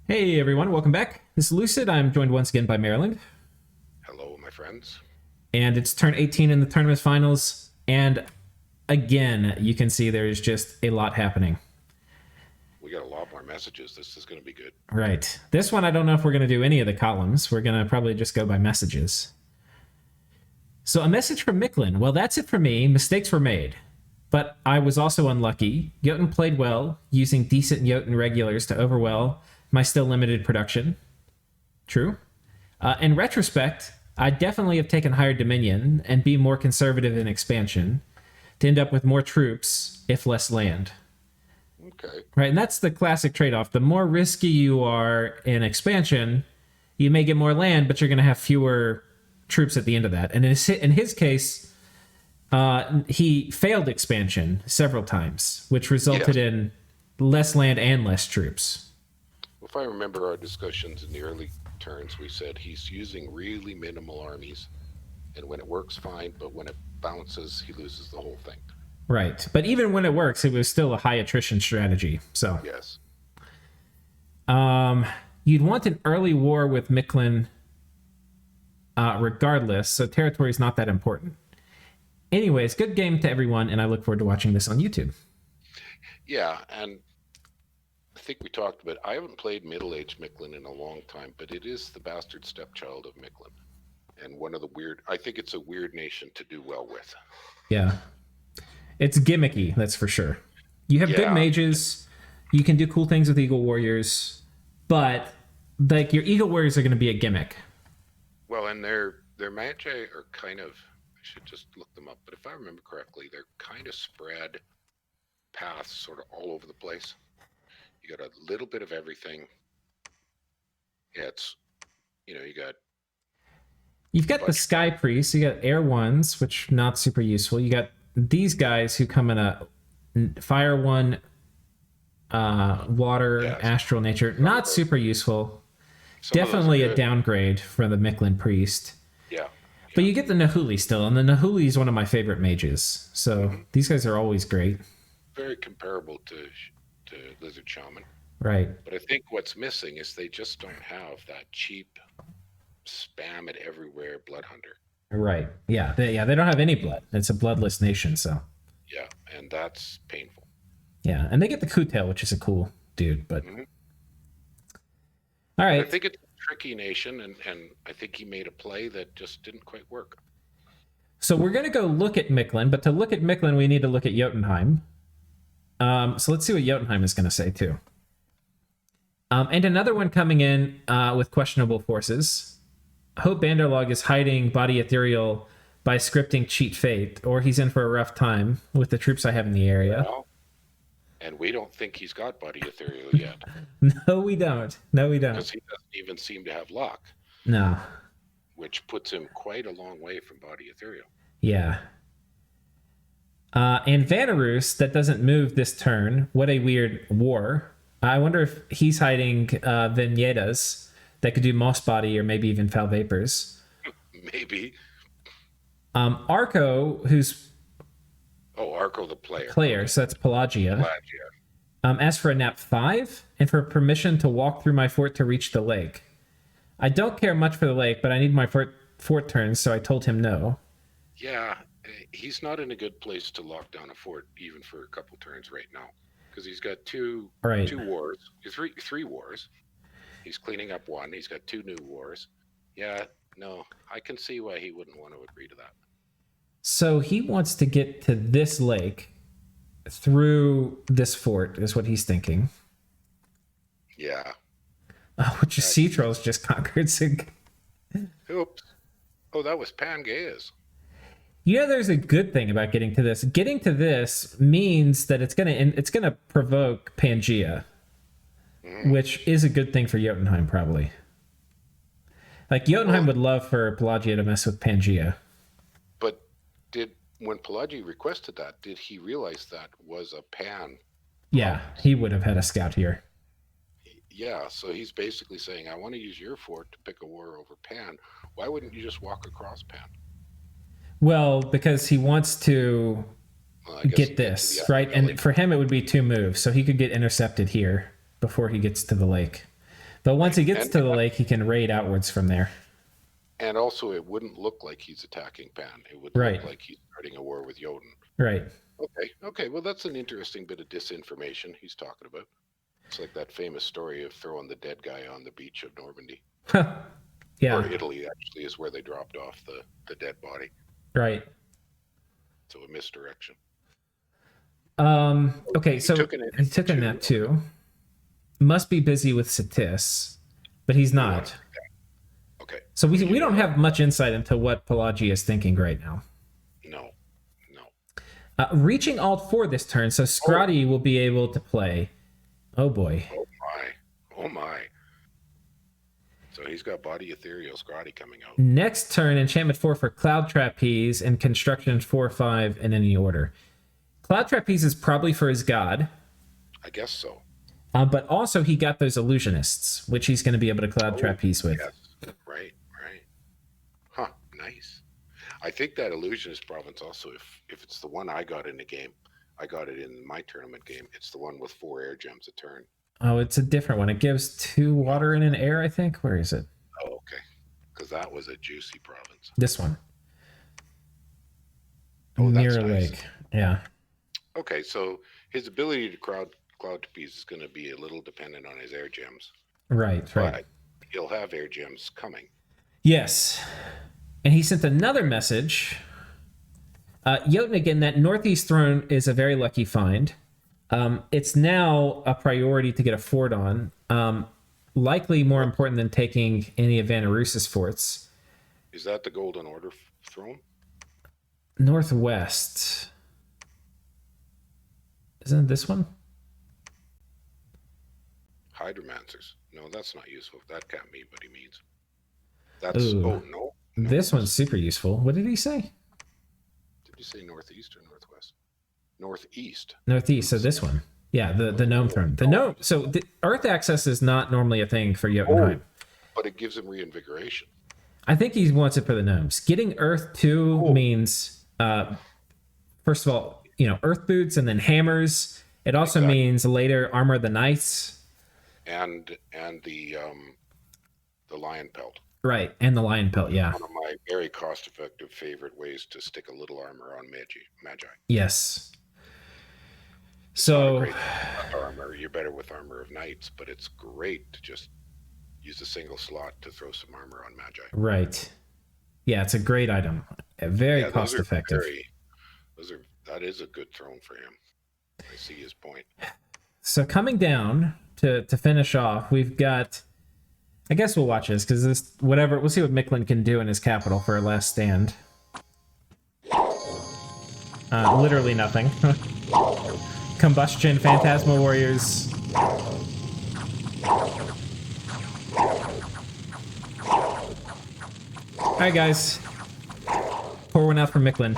Hey everyone, welcome back. This is Lucid. I'm joined once again by Maryland. Hello, my friends. And it's turn 18 in the tournament finals. And again, you can see there's just a lot happening. We got a lot more messages. This is going to be good. Right. This one, I don't know if we're going to do any of the columns. We're going to probably just go by messages. So a message from Micklin. Well, that's it for me. Mistakes were made. But I was also unlucky. Jotun played well, using decent Jotun regulars to overwhelm my still limited production. True. In retrospect, I definitely have taken higher Dominion and be more conservative in expansion to end up with more troops, if less land. Okay. Right, and that's the classic trade-off. The more risky you are in expansion, you may get more land, but you're going to have fewer troops at the end of that. And in his case, he failed expansion several times, which resulted in less land and less troops. If I remember our discussions in the early turns, we said he's using really minimal armies, and when it works, fine, but when it bounces, he loses the whole thing. Right, but even when it works, it was still a high attrition strategy. So yes, you'd want an early war with Micklin, regardless. So territory is not that important. Anyways, good game to everyone, and I look forward to watching this on YouTube. Yeah, and I think we talked about. I haven't played middle-aged Micklin in a long time, but it is the bastard stepchild of Micklin, and one of the weird. I think it's a weird nation to do well with. Yeah. It's gimmicky, that's for sure. You have good mages. You can do cool things with Eagle Warriors, but like your Eagle Warriors are going to be a gimmick. Well, and their magi are kind of. I should just look them up, but if I remember correctly, they're kind of spread paths, sort of all over the place. You got a little bit of everything. Yeah, it's You've got the Sky Priests. You got Air Ones, which not super useful. You got these guys who come in a Fire One, Water, Astral Nature. Not super useful. Definitely a downgrade for the Micklin Priest. Yeah. But you get the Nahuli still, and the Nahuli is one of my favorite mages. So these guys are always great. Very comparable to Lizard Shaman. Right. But I think what's missing is they just don't have that cheap spam it everywhere blood hunter. Right. Yeah. They don't have any blood. It's a bloodless nation, so. Yeah, and that's painful. Yeah, and they get the Kootail, which is a cool dude, but. All right. I think it's a tricky nation, and I think he made a play that just didn't quite work. So we're going to go look at Micklin, but to look at Micklin, we need to look at Jotunheim. So let's see what Jotunheim is going to say, too. And another one coming in with questionable forces. Hope Bandar Log is hiding Body Ethereal by scripting Cheat Fate, or he's in for a rough time with the troops I have in the area. Well, and we don't think he's got Body Ethereal yet. No, we don't. Because he doesn't even seem to have luck. No. Which puts him quite a long way from Body Ethereal. Yeah. And Vanarus, that doesn't move this turn. What a weird war. I wonder if he's hiding Vignetas that could do Moss Body or maybe even Foul Vapors. Maybe. Arco, who's... Oh, Arco the player. So that's Pelagia. Asked for a nap 5 and for permission to walk through my fort to reach the lake. I don't care much for the lake, but I need my fort turns, so I told him no. Yeah, he's not in a good place to lock down a fort even for a couple turns right now, because he's got two wars, three wars. He's cleaning up one. He's got 2 new wars. Yeah, no, I can see why he wouldn't want to agree to that. So he wants to get to this lake through this fort, is what he's thinking. Yeah. Oh, which is Sea Trolls just conquered. Oops. Oh, that was Pangaea's. You know, there's a good thing about getting to this. Getting to this means that it's gonna provoke Pangaea, which is a good thing for Jotunheim, probably. Like Jotunheim would love for Pelagia to mess with Pangaea. But when Pelagia requested that, did he realize that was a Pan? Yeah, he would have had a scout here. Yeah, so he's basically saying, I want to use your fort to pick a war over Pan. Why wouldn't you just walk across Pan? Well, because he wants to get this, right? And for him, it would be 2 moves, so he could get intercepted here before he gets to the lake. But once he gets to the lake, he can raid outwards from there. And also, it wouldn't look like he's attacking Pan. It would look like he's starting a war with Jotun. Right. Okay. Well, that's an interesting bit of disinformation he's talking about. It's like that famous story of throwing the dead guy on the beach of Normandy. Yeah. Or Italy, actually, is where they dropped off the dead body. Right. So a misdirection. Okay, so he took a nap too. Must be busy with Satis, but he's not. Okay. So we don't have much insight into what Pelagia is thinking right now. No. Reaching Alt 4 this turn, so Scrotty will be able to play. Oh boy. Oh my. So he's got Body Ethereal Scrotty coming out. Next turn, Enchantment 4 for Cloud Trapeze and Construction 4/5 in any order. Cloud Trapeze is probably for his god. I guess so. But also he got those Illusionists, which he's going to be able to Cloud Trapeze with. Yes. Right. Huh, nice. I think that Illusionist province also, if it's the one I got in the game, I got it in my tournament game, it's the one with 4 air gems a turn. Oh, it's a different one. It gives 2 water and an air, I think. Where is it? Oh, okay. Because that was a juicy province. This one. Oh, that's Mirror nice. Lake. Yeah. Okay, so his ability to Cloud Trapeze is going to be a little dependent on his air gems. Right. But he'll have air gems coming. Yes. And he sent another message. Jotun, again, that Northeast Throne is a very lucky find. It's now a priority to get a fort on. Likely more important than taking any of Vanarus's forts. Is that the Golden Order throne? Northwest. Isn't it this one? Hydromancers. No, that's not useful. That can't mean what he means. That's... Ooh. Oh, no. This one's super useful. What did he say? Did you say northeast or northwest? Northeast. Northeast. So this one. Yeah, the gnome throne. The gnome. So the Earth access is not normally a thing for Jotunheim. But it gives him reinvigoration. I think he wants it for the gnomes. Getting Earth 2 means, first of all, Earth boots and then hammers. It also means later Armor of the Knights. And the lion pelt. Right, and the lion pelt, yeah. One of my very cost-effective favorite ways to stick a little armor on Magi. Yes. So armor, you're better with Armor of Knights, but it's great to just use a single slot to throw some armor on Magi. Right. Yeah, it's a great item. Very cost-effective. That is a good throne for him. I see his point. So coming down to finish off, we've got... I guess we'll watch this, because we'll see what Micklin can do in his capital for a last stand. Literally nothing. Combustion, Phantasmal Warriors. Alright, guys. Pour one out for Micklin.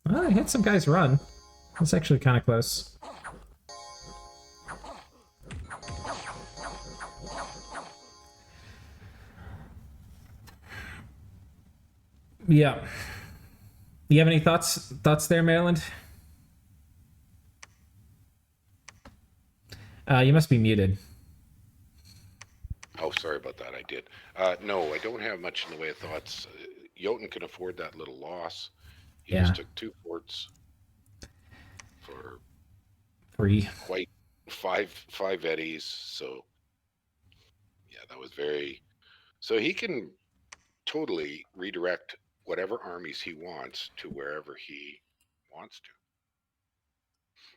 Well, I had some guys run. That's actually kind of close. Yeah. You have any thoughts there, Maryland? You must be muted. Oh, sorry about that. I did. No, I don't have much in the way of thoughts. Jotun can afford that little loss. He just took 2 forts for free. Quite five eddies. So yeah, that was very. So he can totally redirect whatever armies he wants to wherever he wants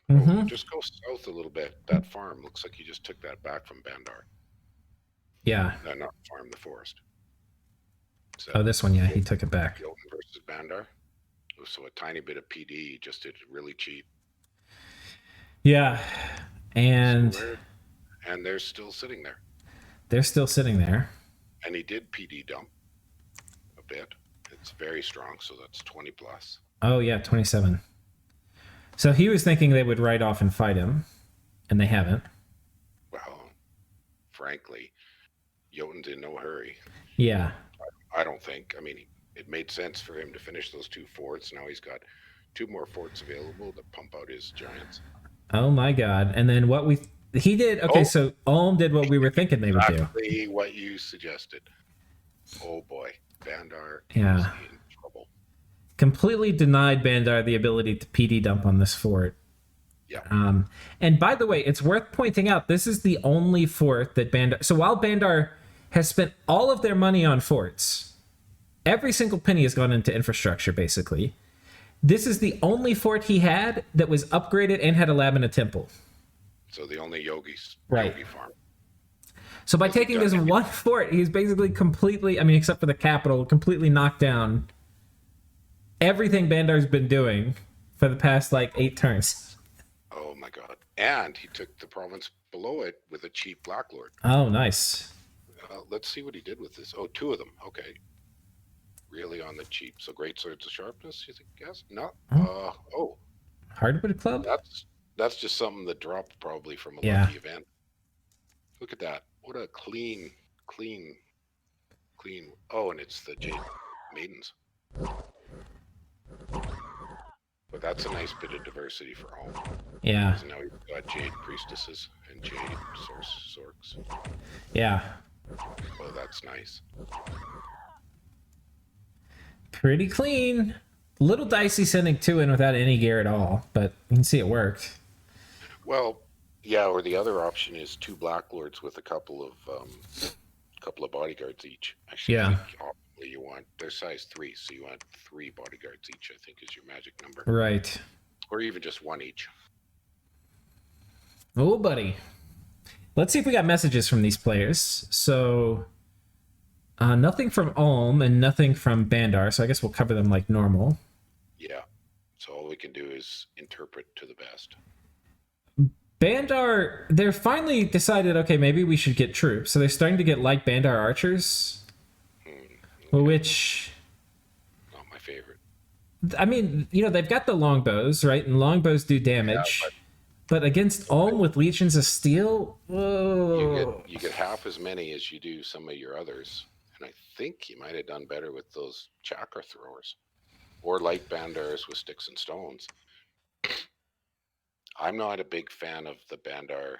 to. Mm-hmm. Just go south a little bit. That farm looks like he just took that back from Bandar. Yeah. No, not the farm, the forest. So, this one, yeah, he took it back. Jotun versus Bandar. So a tiny bit of PD, just did really cheap. Yeah, and they're still sitting there. They're still sitting there. And he did PD dump a bit. It's very strong, so that's 20 plus. Oh yeah, 27. So he was thinking they would ride off and fight him, and they haven't. Well, frankly, Jotun's in no hurry. Yeah. I don't think. I mean, it made sense for him to finish those 2 forts. Now he's got two more forts available to pump out his giants. Oh my god. And then he did, okay, so Ulm did what we were thinking they would do. Exactly what you suggested. Oh boy, Bandar is in trouble. Completely denied Bandar the ability to PD dump on this fort. Yeah. And by the way, it's worth pointing out, this is the only fort that Bandar... So while Bandar has spent all of their money on forts, every single penny has gone into infrastructure, basically. This is the only fort he had that was upgraded and had a lab and a temple. So the only yogi farm. So by taking this one fort, he's basically completely, I mean, except for the capital, completely knocked down everything Bandar's been doing for the past, 8 turns. Oh my god. And he took the province below it with a cheap Black Lord. Oh, nice. Let's see what he did with this. Oh, 2 of them. Okay. Really on the cheap. So great swords of sharpness, you think? Yes? No. Hardwood club? That's just something that dropped probably from a lucky event. Look at that. What a clean. Oh, and it's the Jade Maidens. But that's a nice bit of diversity for home. Yeah. Because now we've got Jade Priestesses and Jade Sorks. Yeah. Oh, that's nice. Pretty clean. Little dicey sending 2 in without any gear at all, but you can see it worked. Well, yeah, or the other option is 2 Black Lords with a couple of bodyguards each. Actually, I think optimally you want, they're size 3, so you want 3 bodyguards each, I think is your magic number. Right. Or even just 1 each. Oh, buddy. Let's see if we got messages from these players. So, nothing from Ulm and nothing from Bandar, so I guess we'll cover them like normal. Yeah. So all we can do is interpret to the best. Bandar, they're finally decided, okay, maybe we should get troops. So they're starting to get light Bandar archers, which... Not my favorite. I mean, they've got the longbows, right? And longbows do damage. Yeah, but against Ulm with legions of steel, whoa. You get half as many as you do some of your others. And I think you might have done better with those chakra throwers. Or light Bandars with sticks and stones. I'm not a big fan of the Bandar.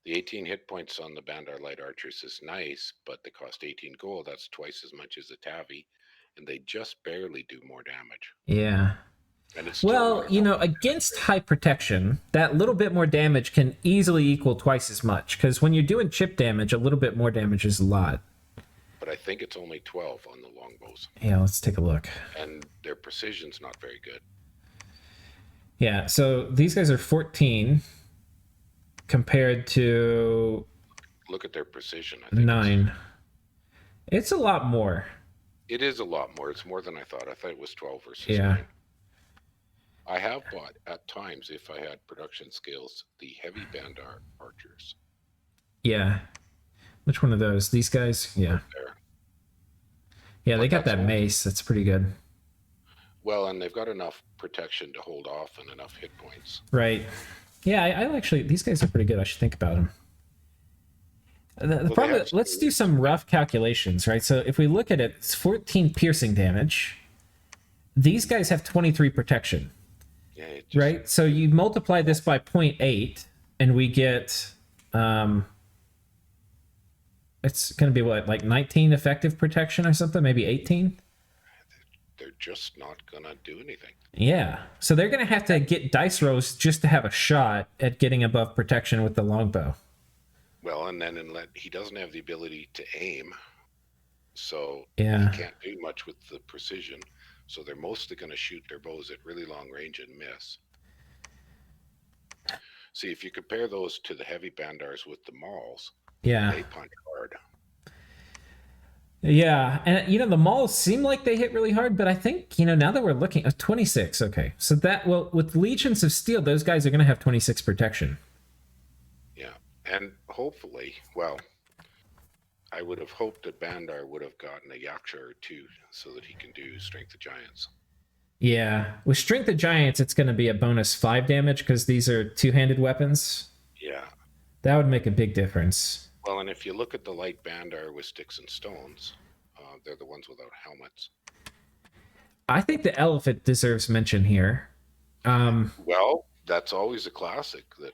The 18 hit points on the Bandar Light Archers is nice, but they cost 18 gold. That's twice as much as the Tavi, and they just barely do more damage. Yeah. And it's against high protection, that little bit more damage can easily equal twice as much, because when you're doing chip damage, a little bit more damage is a lot. But I think it's only 12 on the longbows. Yeah, let's take a look. And their precision's not very good. Yeah, so these guys are 14 compared to... Look at their precision. I think 9. It's a lot more. It is a lot more. It's more than I thought. I thought it was 12 versus 9. I have bought, at times, if I had production scales, the heavy Bandar archers. Yeah. Which one of those? These guys? Yeah. There. Yeah, they got that mace. That's pretty good. Well, and they've got enough protection to hold off and enough hit points. Right. Yeah, I actually, these guys are pretty good. I should think about them. The problem, let's do some rough calculations, right? So if we look at it, it's 14 piercing damage. These guys have 23 protection. Yeah, right? So you multiply this by 0.8, and we get... it's going to be what, like 19 effective protection or something? Maybe 18? They're just not going to do anything. Yeah. So they're going to have to get dice rolls just to have a shot at getting above protection with the longbow. Well, and then he doesn't have the ability to aim. So he can't do much with the precision. So they're mostly going to shoot their bows at really long range and miss. See, if you compare those to the heavy Bandars with the mauls, they punch hard. Yeah, and the mauls seem like they hit really hard, but I think, now that we're looking at 26, okay. So with Legions of Steel, those guys are going to have 26 protection. Yeah, and hopefully, well, I would have hoped that Bandar would have gotten a Yaksha or 2 so that he can do Strength of Giants. Yeah, with Strength of Giants, it's going to be a bonus 5 damage because these are two-handed weapons. Yeah. That would make a big difference. Well, and if you look at the light Bandar with sticks and stones, they're the ones without helmets. I think the elephant deserves mention here. Well, that's always a classic. That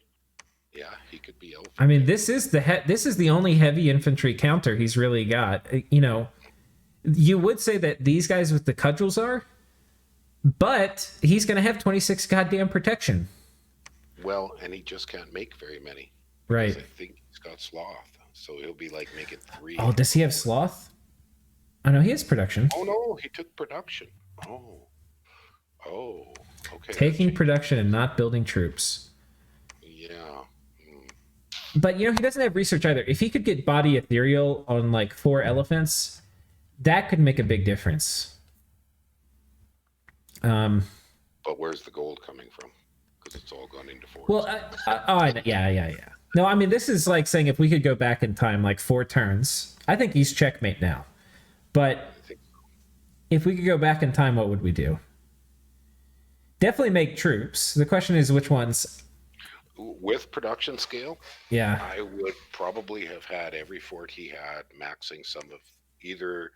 he could be elephant. I mean, this is the only heavy infantry counter he's really got. You know, you would say that these guys with the cudgels are, but he's going to have 26 goddamn protection. Well, and he just can't make very many. Right. I think he's got sloth, so he'll be like making 3. Oh, does he have sloth? Oh no, he has production. Oh no, he took production. Oh, okay. Taking production and not building troops. Yeah. But you know, he doesn't have research either. If he could get body ethereal on like 4 elephants, that could make a big difference. But where's the gold coming from? Because it's all gone into 4. Well, yeah. No, I mean, this is like saying if we could go back in time like 4 turns, I think he's checkmate now. But if we could go back in time, what would we do? Definitely make troops. The question is which ones. With production scale, yeah, I would probably have had every fort he had maxing some of either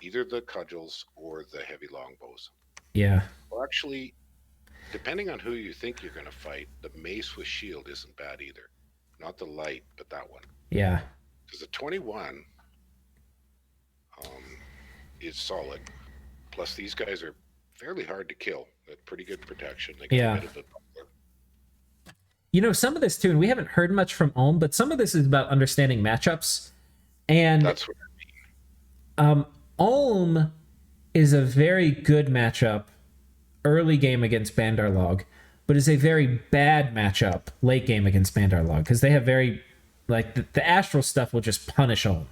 the cudgels or the heavy longbows. Yeah. Well, actually, depending on who you think you're going to fight, the mace with shield isn't bad either. Not the light, but that one. Yeah. Because the 21 is solid. Plus, these guys are fairly hard to kill. They're pretty good protection. They get a bit of a You know, some of this too, and we haven't heard much from Ulm, but some of this is about understanding matchups. And that's what I mean. Ulm is a very good matchup early game against Bandar Log, but is a very bad matchup late game against Bandar Log because they have very, like, the astral stuff will just punish Ulm.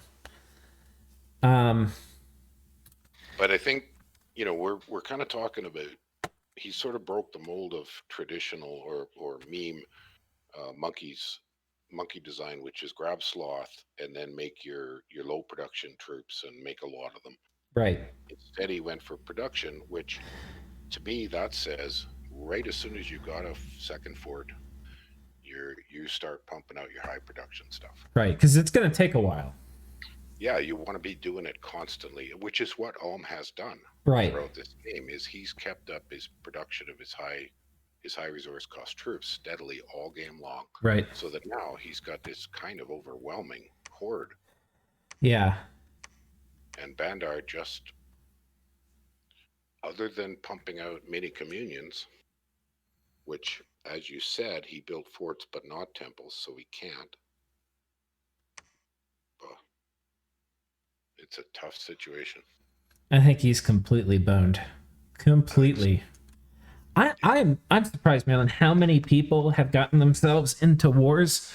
But I think, you know, we're kind of talking about, he sort of broke the mold of traditional or meme monkey design, which is grab sloth and then make your low production troops and make a lot of them. Right. Instead, he went for production, which to me that says right as soon as you got a second fort, you start pumping out your high production stuff. Right, because it's going to take a while. Yeah, you want to be doing it constantly, which is what Ulm has done throughout this game. Is he's kept up his production of his high resource cost troops steadily all game long. Right. So that now he's got this kind of overwhelming horde. Yeah. And Bandar just, other than pumping out mini communions, which, as you said, he built forts but not temples, so he can't. It's a tough situation. I think he's completely boned. Completely. I'm surprised, Marilyn, how many people have gotten themselves into wars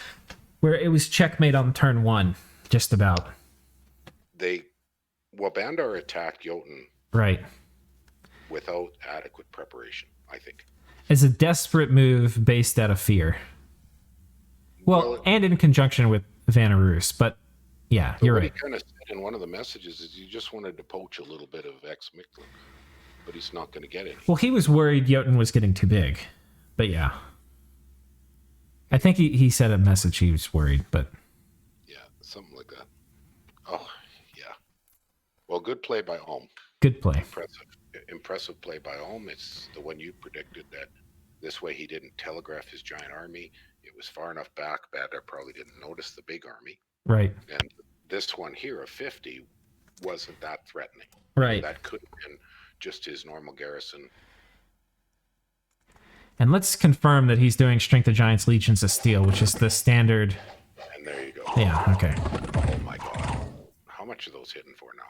where it was checkmate on turn 1, just about. Bandar attacked Jotun. Right. Without adequate preparation, I think. It's a desperate move based out of fear. Well, and in conjunction with Vanarus, but yeah, you're right. What he kind of said in one of the messages is he just wanted to poach a little bit of ex-Micklin, but he's not going to get it. Well, he was worried Jotun was getting too big, but yeah. I think he said a message he was worried, but... Yeah, something like that. Oh, yeah. Well, good play by Ulm. Good play. Impressive play by Ulm. It's the one you predicted that this way he didn't telegraph his giant army. It was far enough back, Bandar probably didn't notice the big army. Right. And this one here of 50 wasn't that threatening. Right. That could have been just his normal garrison. And let's confirm that he's doing Strength of Giants, Legions of Steel, which is the standard. And there you go. Yeah, okay. Oh my God. How much are those hitting for now?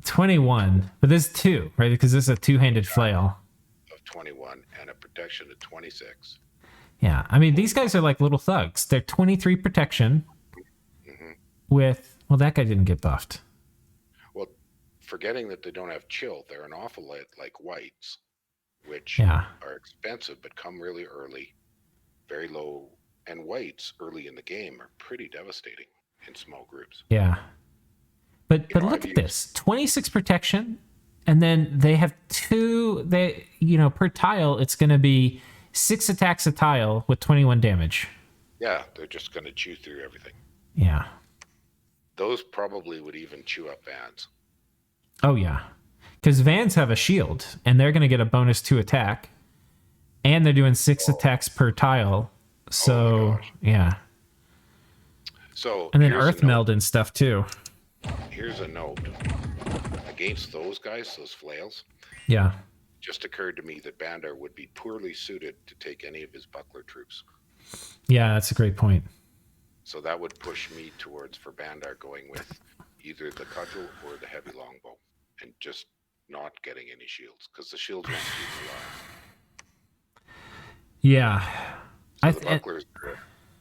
21. But there's 2, right? Because this is a 2-handed flail. Of 21 and a protection of 26. Yeah, I mean, these guys are like little thugs. They're 23 protection with... Well, that guy didn't get buffed. Well, forgetting that they don't have chill, they're an awful lot like whites, which are expensive but come really early, very low. And whites early in the game are pretty devastating in small groups. Yeah. But look at this. 26 protection, and then they have 2... per tile, it's going to be 6 attacks a tile with 21 damage. Yeah, they're just going to chew through everything. Yeah. Those probably would even chew up vans. Oh, yeah. Because Vans have a shield, and they're going to get a bonus 2 attack, and they're doing 6 attacks per tile. So, yeah. So, and then Earth Meld and stuff, too. Here's a note. Against those guys, those flails, yeah, just occurred to me that Bandar would be poorly suited to take any of his buckler troops. Yeah, that's a great point. So that would push me towards, for Bandar, going with either the cudgel or the heavy longbow, and just not getting any shields, because the shields won't keep alive. Yeah. So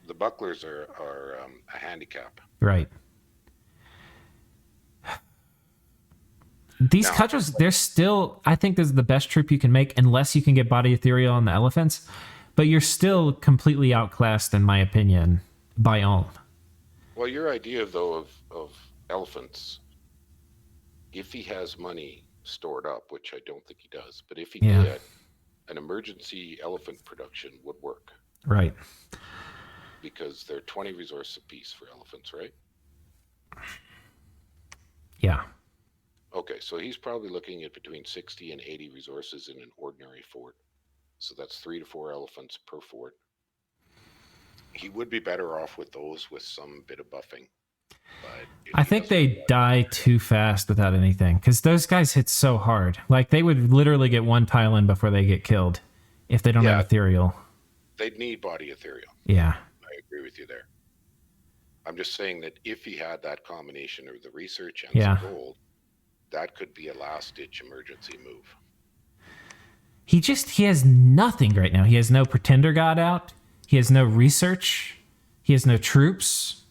the bucklers are a handicap. Right. These cudgels, they're still, I think this is the best troop you can make, unless you can get body ethereal on the elephants, but you're still completely outclassed, in my opinion, by Ulm. Well, your idea, though, of elephants, if he has money stored up, which I don't think he does, but if he did, an emergency elephant production would work. Right. Because they're 20 resource apiece for elephants, right? Yeah. Okay, so he's probably looking at between 60 and 80 resources in an ordinary fort. So that's 3 to 4 elephants per fort. He would be better off with those with some bit of buffing. But I think they die too fast without anything, because those guys hit so hard. Like, they would literally get 1 tile in before they get killed if they don't have ethereal. They'd need body ethereal. Yeah. I agree with you there. I'm just saying that if he had that combination of the research and some gold, that could be a last-ditch emergency move. He has nothing right now. He has no Pretender God out. He has no research. He has no troops.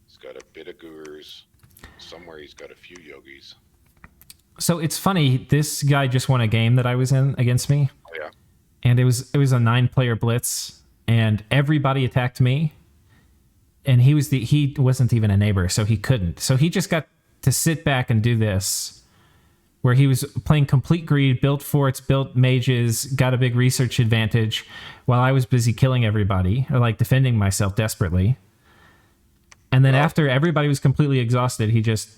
He's got a bit of Gurus. Somewhere he's got a few Yogis. So it's funny, this guy just won a game that I was in against me. Oh, yeah. And it was a 9-player blitz, and everybody attacked me. And he wasn't even a neighbor, so he couldn't. So he just got to sit back and do this, where he was playing complete greed, built forts, built mages, got a big research advantage, while I was busy killing everybody, or like defending myself desperately. And then after everybody was completely exhausted, he just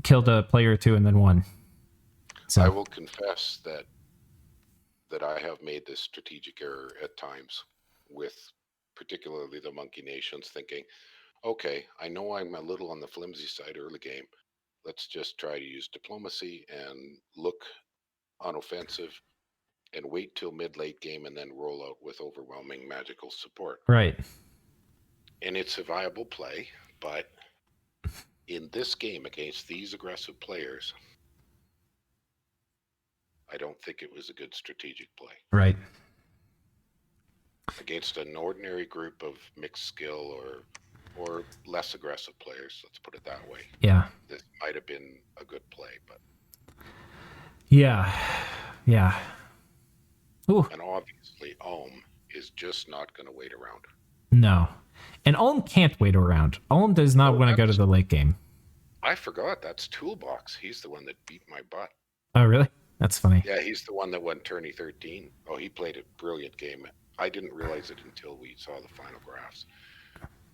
killed a player or 2 and then won. So I will confess that I have made this strategic error at times, with particularly the Monkey Nations, thinking, okay, I know I'm a little on the flimsy side early game. Let's just try to use diplomacy and look unoffensive and wait till mid-late game and then roll out with overwhelming magical support. Right. And it's a viable play, but in this game against these aggressive players, I don't think it was a good strategic play. Right. Against an ordinary group of mixed skill or less aggressive players, let's put it that way. Yeah. This might have been a good play, but yeah. Ooh. And obviously Ulm is just not going to wait around. No. And Ulm can't wait around. Ulm does not want to go to the late game. I forgot, that's Toolbox. He's the one that beat my butt. Oh, really? That's funny. Yeah, he's the one that won tourney 13. Oh, he played a brilliant game. I didn't realize it until we saw the final graphs.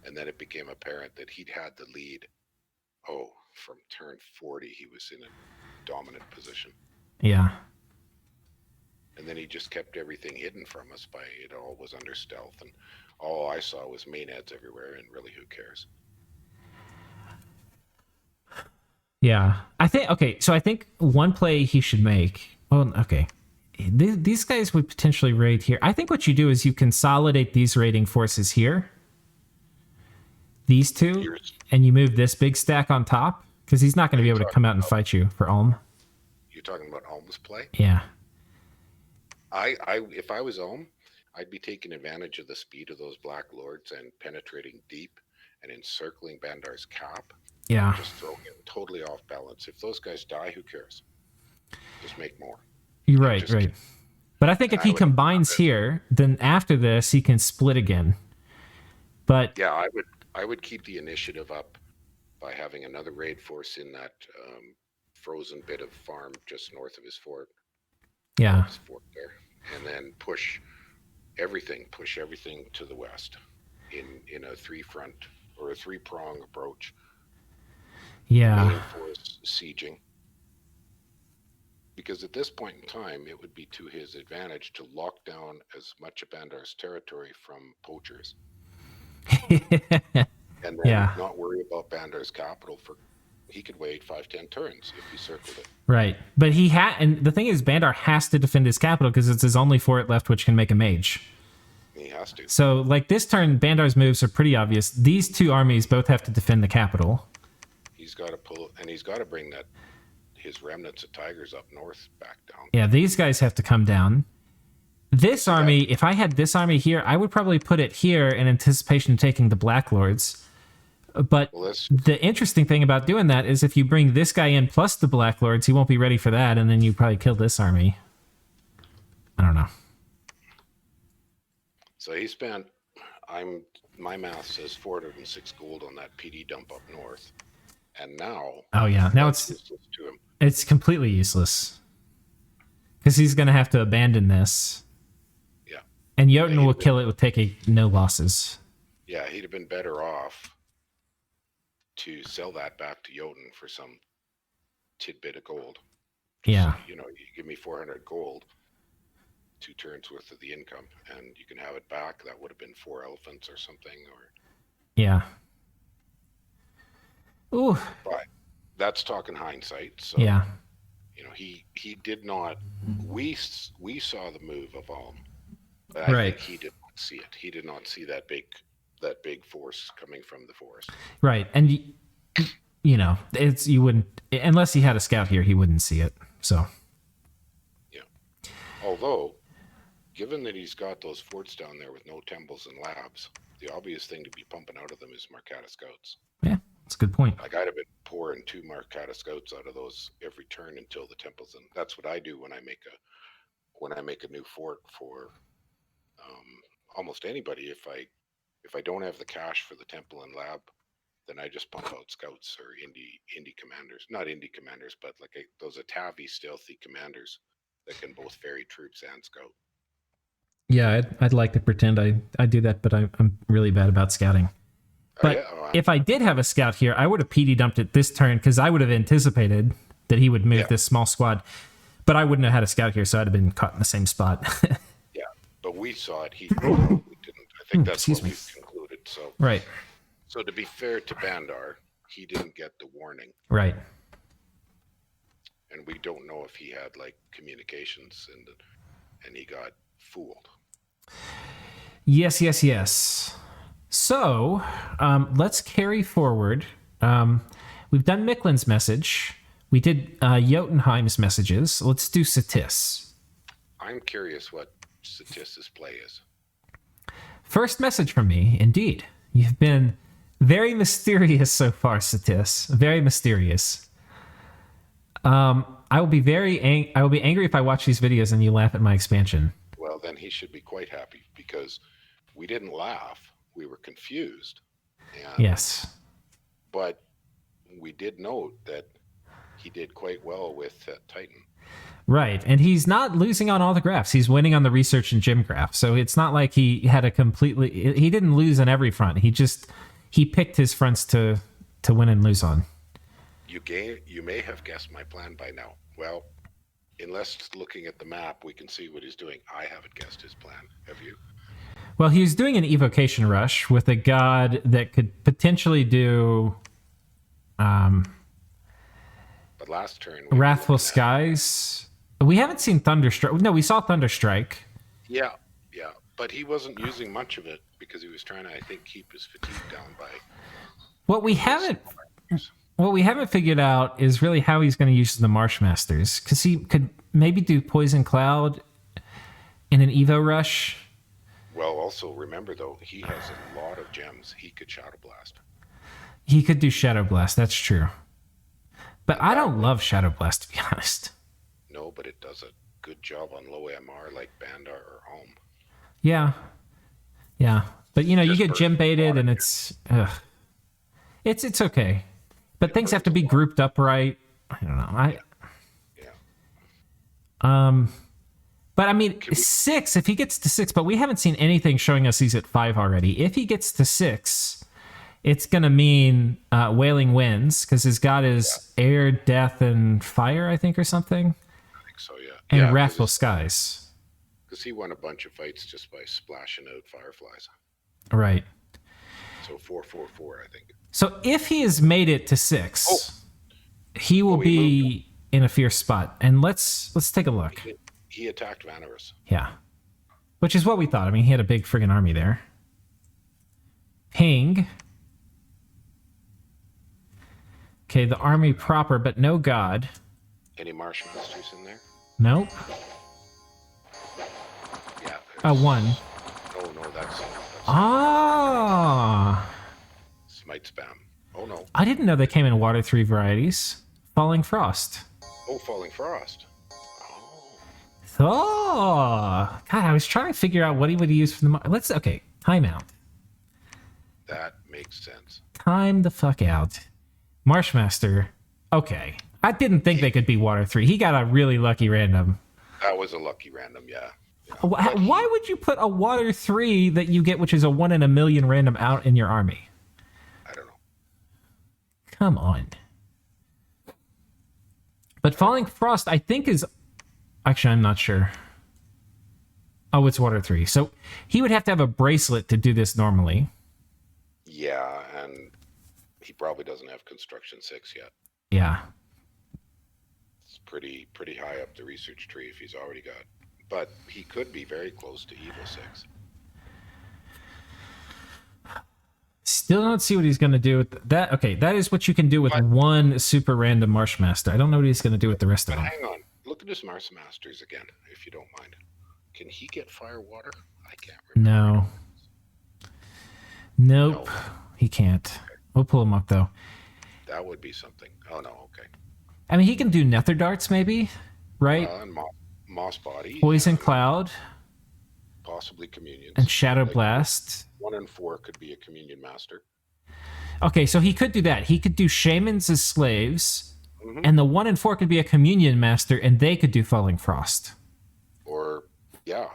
And then it became apparent that he'd had the lead. Oh, from turn 40, he was in a dominant position. Yeah. And then he just kept everything hidden from us by it all was under stealth. And all I saw was main heads everywhere, and really, who cares? Yeah. I think one play he should make. Well, okay. These guys would potentially raid here. I think what you do is you consolidate these raiding forces here. These two, and you move this big stack on top, because he's not going to be able to come out and fight you for Ulm. You're talking about Ulm's play? Yeah. If I was Ulm, I'd be taking advantage of the speed of those Black Lords and penetrating deep and encircling Bandar's cap. Yeah. Just throwing him totally off balance. If those guys die, who cares? Just make more. You're right. But I think if he combines here, then after this, he can split again. But yeah, I would keep the initiative up by having another raid force in that frozen bit of farm just north of his fort. Yeah. His fort there, and then push everything to the west in a 3-front or a 3-prong approach. Yeah. Main force sieging, Because at this point in time, it would be to his advantage to lock down as much of Bandar's territory from poachers. And then not worry about Bandar's capital for... He could wait 5-10 turns if he circled it. Right. But he and the thing is, Bandar has to defend his capital because it's his only fort left which can make a mage. He has to. So, like, this turn, Bandar's moves are pretty obvious. These two armies both have to defend the capital. He's got to pull... And he's got to bring his remnants of tigers up north back down. Yeah, these guys have to come down. This army, if I had this army here, I would probably put it here in anticipation of taking the Black Lords. But the interesting thing about doing that is if you bring this guy in plus the Black Lords, he won't be ready for that, and then you probably kill this army. I don't know. So he spent, my math says 406 gold on that PD dump up north. And now... Oh, yeah. Now it's completely useless. Because he's going to have to abandon this. Yeah. And Jotun will kill it with taking no losses. Yeah, he'd have been better off to sell that back to Jotun for some tidbit of gold. Yeah. You give me 400 gold, 2 turns worth of the income, and you can have it back. That would have been 4 elephants or something. Yeah. Ooh. But that's talking hindsight. So, yeah. He did not... We saw the move of Ulm. But I think he did not see it. He did not see that big force coming from the forest. Right. And you wouldn't, unless he had a scout here, he wouldn't see it. So yeah. Although, given that he's got those forts down there with no temples and labs, the obvious thing to be pumping out of them is Marcata scouts. Yeah, that's a good point. Like, I'd have been pouring 2 Marcata scouts out of those every turn until the temples, and that's what I do when I make a new fort for almost anybody. If I don't have the cash for the temple and lab, then I just pump out scouts or indie commanders. Not indie commanders, but like those Atavi stealthy commanders that can both ferry troops and scout. Yeah, I'd like to pretend I do that, but I'm really bad about scouting. But if I did have a scout here, I would have PD dumped it this turn because I would have anticipated that he would move this small squad. But I wouldn't have had a scout here, so I'd have been caught in the same spot. Yeah, but we saw it. We didn't. I think that's what we've concluded. So right. So to be fair to Bandar, he didn't get the warning. Right. And we don't know if he had communications and he got fooled. Yes. So let's carry forward. We've done Micklin's message. We did Jotunheim's messages. Let's do Satis. I'm curious what Satis's play is. First message from me, indeed. You've been very mysterious so far, Satis. Very mysterious. I will be angry if I watch these videos and you laugh at my expansion. Well, then he should be quite happy because we didn't laugh. We were confused. Yes. But we did note that he did quite well with Titan. Right, and he's not losing on all the graphs. He's winning on the research and gym graph. So it's not like he had he didn't lose on every front. He picked his fronts to win and lose on. You may have guessed my plan by now. Well, unless looking at the map, we can see what he's doing. I haven't guessed his plan. Have you? Well, he was doing an evocation rush with a god that could potentially do... but last turn... Wrathful Skies... We haven't seen Thunderstrike. No, we saw Thunderstrike. Yeah. But he wasn't using much of it because he was trying to, I think, keep his fatigue down by... What we haven't figured out is really how he's going to use the Marshmasters. Because he could maybe do Poison Cloud in an Evo Rush. Well, also remember, though, he has a lot of gems. He could Shadow Blast. He could do Shadow Blast. That's true. But I don't love Shadow Blast, to be honest. No, but it does a good job on low MR like Bandar or Ulm. Yeah. But you get gem baited and it's okay. But things have to be grouped up right. I don't know. But I mean, 6, if he gets to 6, but we haven't seen anything showing us he's at 5 already. If he gets to 6, it's going to mean Wailing Winds because his god is air, death, and fire, I think, or something. think so, yeah. And yeah, Wrathful Skies. Because he won a bunch of fights just by splashing out fireflies. Right. So 444, I think. So if he has made it to 6, he will be in a fierce spot. And let's take a look. He attacked Vanarus. Yeah. Which is what we thought. I mean, he had a big friggin' army there. Ping. Okay, the army proper, but no god. Any Marsh Masters in there? Nope. Yeah. One. No, that's Ah. Smite spam. Oh, no. I didn't know they came in Water 3 varieties. Falling Frost. Oh, Falling Frost. Oh. God, I was trying to figure out what he would use for the... Okay, time out. That makes sense. Time the fuck out. Marshmaster. Okay. I didn't think they could be Water 3. He got a really lucky random. That was a lucky random, yeah. Why would you put a Water 3 that you get, which is a 1 in a million random, out in your army? I don't know. Come on. But Falling Frost, I think, is... Actually, I'm not sure. Oh, it's Water 3. So he would have to have a bracelet to do this normally. Yeah, and he probably doesn't have Construction 6 yet. Yeah. It's pretty high up the research tree if he's already got... But he could be very close to Evo 6. Still don't see what he's going to do with that. Okay, that is what you can do with one super random Marshmaster. I don't know what he's going to do with the rest of them. Hang on. Look at his Marshmasters again, if you don't mind. Can he get fire water? I can't remember. Nope. He can't. Okay. We'll pull him up, though. That would be something. Oh, no, okay. I mean, he can do Nether Darts, maybe, right? And Moss Body. Poison Cloud. Possibly Communions. And Shadow Blast. 1 and 4 could be a Communion Master. Okay, so he could do that. He could do Shamans as slaves, and the 1 and 4 could be a Communion Master, and they could do Falling Frost. Or, yeah,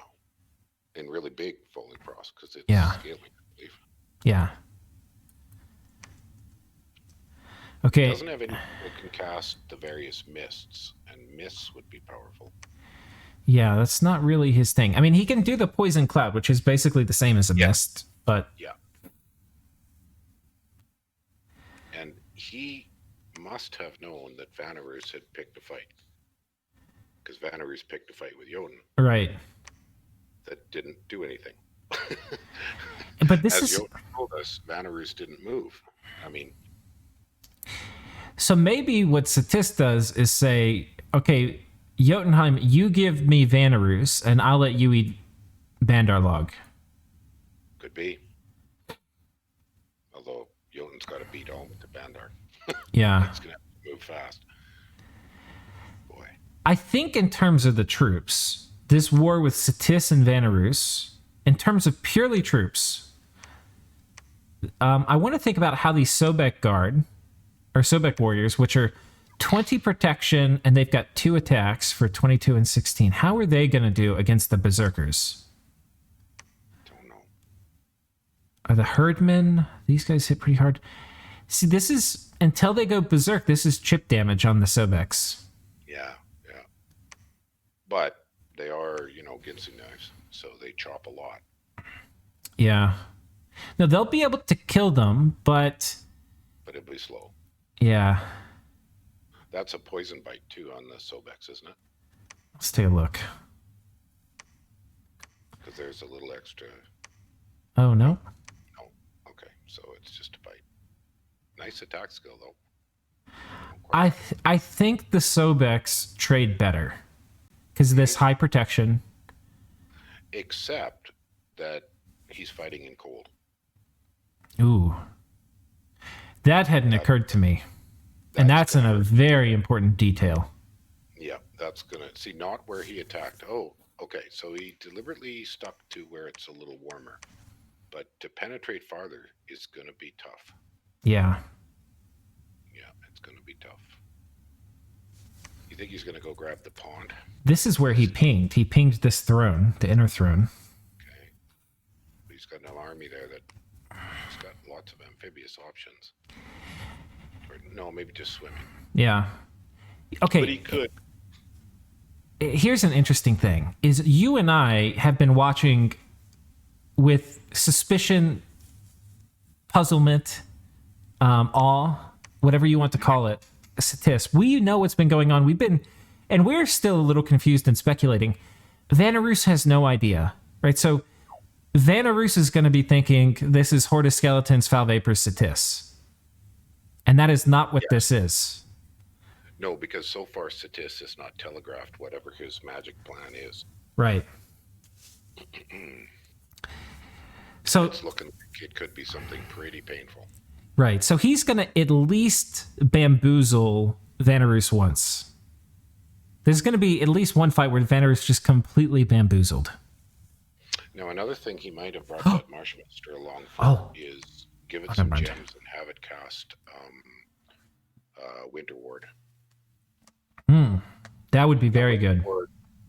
in really big Falling Frost, because it's scaling, I believe. Yeah. Okay. It doesn't have any that can cast the various mists, and mists would be powerful. Yeah, that's not really his thing. I mean, he can do the Poison Cloud, which is basically the same as a mist, but... Yeah. And he must have known that Vanarus had picked a fight. Because Vanarus picked a fight with Jotun. Right. That didn't do anything. But this As is... Jotun told us, Vanarus didn't move. I mean... So maybe what Satis does is say, okay, Jotunheim, you give me Vanarus, and I'll let you eat Bandar Log. Could be. Although Jotun's got to beat Ulm to Bandar. Yeah. It's going to have to move fast. Boy. I think in terms of the troops, this war with Satis and Vanarus, in terms of purely troops, I want to think about how the Sobek Guard, or Sobek Warriors, which are 20 protection, and they've got 2 attacks for 22 and 16. How are they going to do against the Berserkers? Don't know. Are the Herdmen? These guys hit pretty hard. See, this is, until they go Berserk, this is chip damage on the Sobeks. Yeah. But they are, Ginsu knives, so they chop a lot. Yeah. No, they'll be able to kill them, but... But it'll be slow. Yeah. That's a poison bite, too, on the Sobeks, isn't it? Let's take a look. Because there's a little extra... Oh, no? No. Okay, so it's just a bite. Nice attack skill, though. I think the Sobeks trade better. Because of this high protection. Except that he's fighting in cold. Ooh. That hadn't occurred to me. And that's a very important detail. Yeah, that's going to... See, not where he attacked. Oh, okay. So he deliberately stuck to where it's a little warmer. But to penetrate farther is going to be tough. Yeah. Yeah, it's going to be tough. You think he's going to go grab the pond? This is where he pinged. He pinged this throne, the inner throne. Okay. But he's got an army there that... He's got lots of amphibious options. Or, no, maybe just swimming. Yeah. Okay. But he could here's an interesting thing: is you and I have been watching with suspicion, puzzlement, awe, whatever you want to call it, Satis. We know what's been going on. And we're still a little confused and speculating. Vanarus has no idea, right? So Vanarus is going to be thinking this is Horde of Skeletons, Foul Vapors, Satis. And that is not what this is. No, because so far Satis has not telegraphed whatever his magic plan is. Right. So it's looking like it could be something pretty painful. Right. So he's going to at least bamboozle Vanarus once. There's going to be at least one fight where Vanarus just completely bamboozled. Now, another thing he might have brought that Marshmaster along for is give it some gems and have it cast Winter Ward. That would be very good.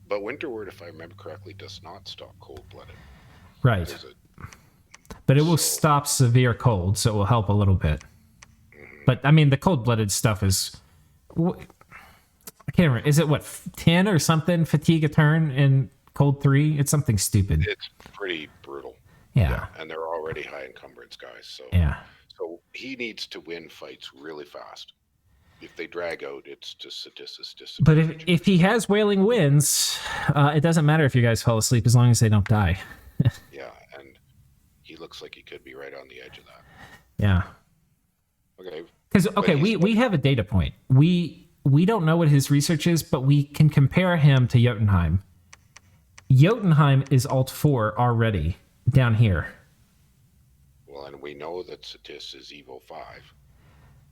But Winter Ward, if I remember correctly, does not stop cold-blooded. Right. But it will stop severe cold, so it will help a little bit. But, I mean, the cold-blooded stuff is... I can't remember. Is it, 10 or something? Fatigue a turn in cold 3? It's something stupid. It's pretty brutal. Yeah. And they're already high encumbrance guys. So, so he needs to win fights really fast. If they drag out, it's just Satis' disadvantage. But if he has Wailing Winds, it doesn't matter if you guys fall asleep as long as they don't die. Yeah, and he looks like he could be right on the edge of that. Yeah. Okay. Because we have a data point. We don't know what his research is, but we can compare him to Jotunheim. Jotunheim is Alt 4 already down here. Well, and we know that Satis is Evo 5.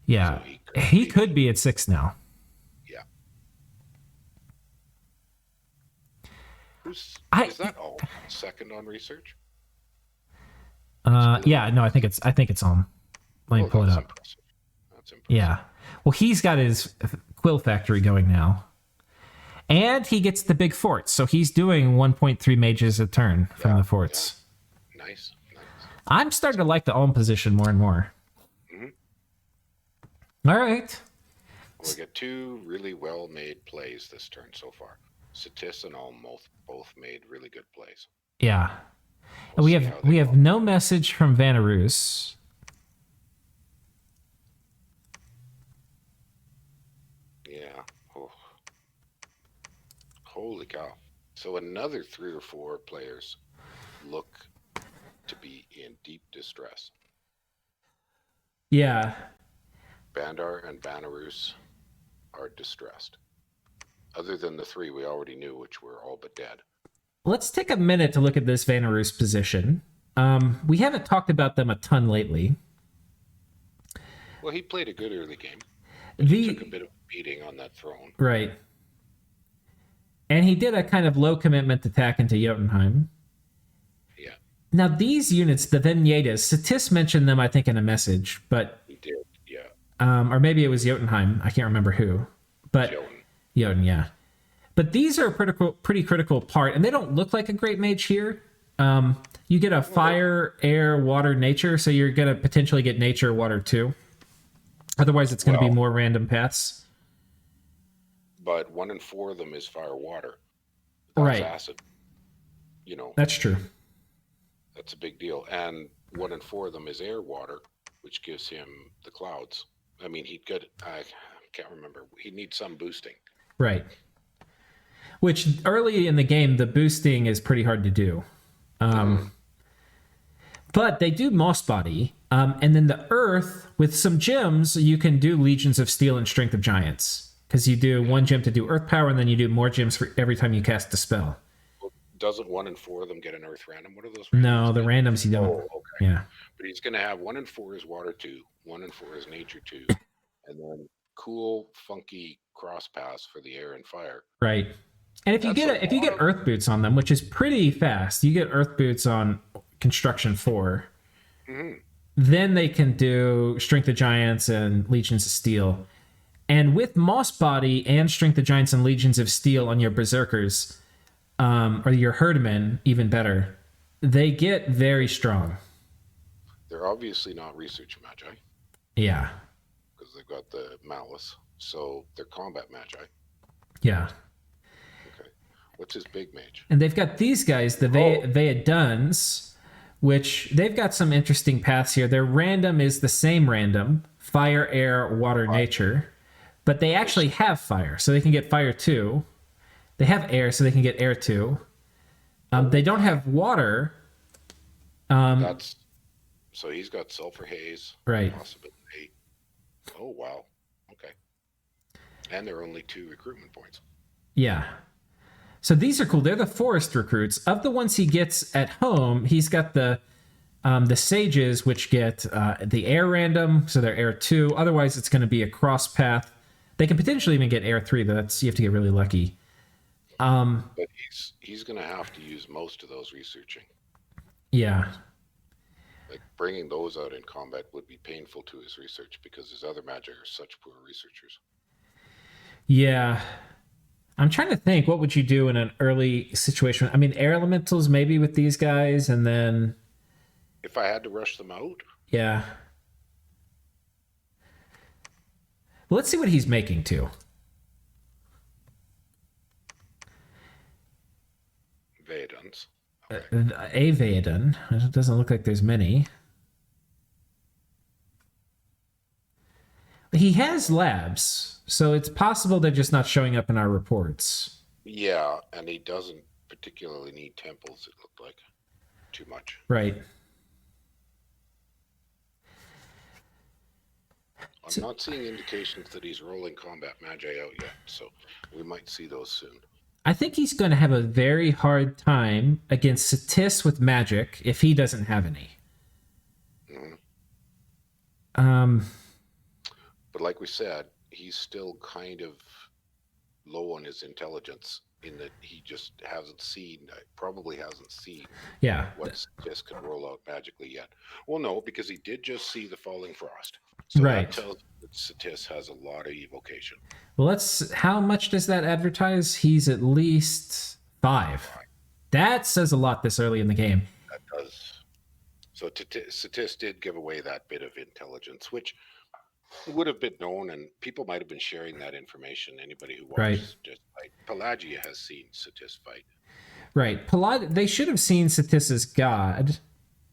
Yeah. So he could be at 6 now. Yeah. Is that all second on research? Yeah, no, I think it's on. Let me pull it up. Impressive. That's impressive. Yeah. Well, he's got his quill factory going now. And he gets the big forts. So he's doing 1.3 mages a turn from the forts. Yeah. Nice. I'm starting to like the Ulm position more and more. All right. We got 2 really well-made plays this turn so far. Satis and Ulm both made really good plays. Yeah. And we have no message from Vanarus. Yeah. Oh. Holy cow. So another 3 or 4 players look to be in deep distress. Yeah. Bandar and Vanarus are distressed. Other than the 3 we already knew, which were all but dead. Let's take a minute to look at this Vanarus position. We haven't talked about them a ton lately. Well, he played a good early game. He took a bit of a beating on that throne. Right. And he did a kind of low commitment attack into Jotunheim. Yeah. Now, these units, the Vignetas, Satis mentioned them, I think, in a message, but... He did, yeah. Or maybe it was Jotunheim. I can't remember who. But Jotun, yeah. But these are a pretty critical part, and they don't look like a great mage here. You get a fire, air, water, nature, so you're going to potentially get nature, water, too. Otherwise, it's going to be more random paths. But 1 in 4 of them is fire, water. That's acid. You know. That's true. That's a big deal. And 1 in 4 of them is air, water, which gives him the clouds. I mean, I can't remember. He needs some boosting. Right. Which early in the game, the boosting is pretty hard to do. But they do Moss Body. And then the Earth, with some gems, you can do Legions of Steel and Strength of Giants. Because you do 1 gem to do Earth Power, and then you do more gems for every time you cast a spell. Well, doesn't 1 in 4 of them get an Earth random? What are those randoms? No, the randoms you don't. Oh, okay. Yeah. But he's going to have 1 in 4 is Water 2, 1 in 4 is Nature 2, and then cool, funky cross paths for the air and fire. Right. And if you get Earth Boots on them, which is pretty fast, you get Earth Boots on Construction 4, then they can do Strength of Giants and Legions of Steel. And with Moss Body and Strength of Giants and Legions of Steel on your Berserkers, or your Herdsmen, even better, they get very strong. They're obviously not Research Magi. Yeah. Because they've got the Malice. So they're Combat Magi. Yeah. Okay. What's his big mage? And they've got these guys, the Veaduns, which they've got some interesting paths here. Their random is the same random, fire, air, water, nature. But they actually have fire, so they can get fire 2. They have air, so they can get air 2. They don't have water. So he's got sulfur haze. Right. Possibly 8. Oh, wow. Okay. And there are only 2 recruitment points. Yeah. So these are cool. They're the forest recruits. Of the ones he gets at home, he's got the sages, which get the air random, so they're air 2. Otherwise, it's going to be a cross path. They can potentially even get air 3, though. You have to get really lucky. But he's going to have to use most of those researching. Yeah. Like bringing those out in combat would be painful to his research because his other magic are such poor researchers. Yeah. I'm trying to think, what would you do in an early situation? I mean, air elementals maybe with these guys, and then... If I had to rush them out? Yeah. Well, let's see what he's making, too. Veaduns. Okay. A Veadun. It doesn't look like there's many. He has labs, so it's possible they're just not showing up in our reports. Yeah, and he doesn't particularly need temples, it looked like. Too much. Right. I'm not seeing indications that he's rolling combat magi out yet, so we might see those soon. I think he's going to have a very hard time against Satis with magic if he doesn't have any. Mm-hmm. But like we said, he's still kind of low on his intelligence in that he just probably hasn't seen what Satis can roll out magically yet. Well, no, because he did just see the Falling Frost. So that tells that Satis has a lot of evocation. Well, how much does that advertise? He's at least 5. That says a lot this early in the game. That does. So Satis did give away that bit of intelligence, which would have been known, and people might have been sharing that information. Anybody who watches Satis fight. Pelagia has seen Satis fight. Right. They should have seen Satis's god.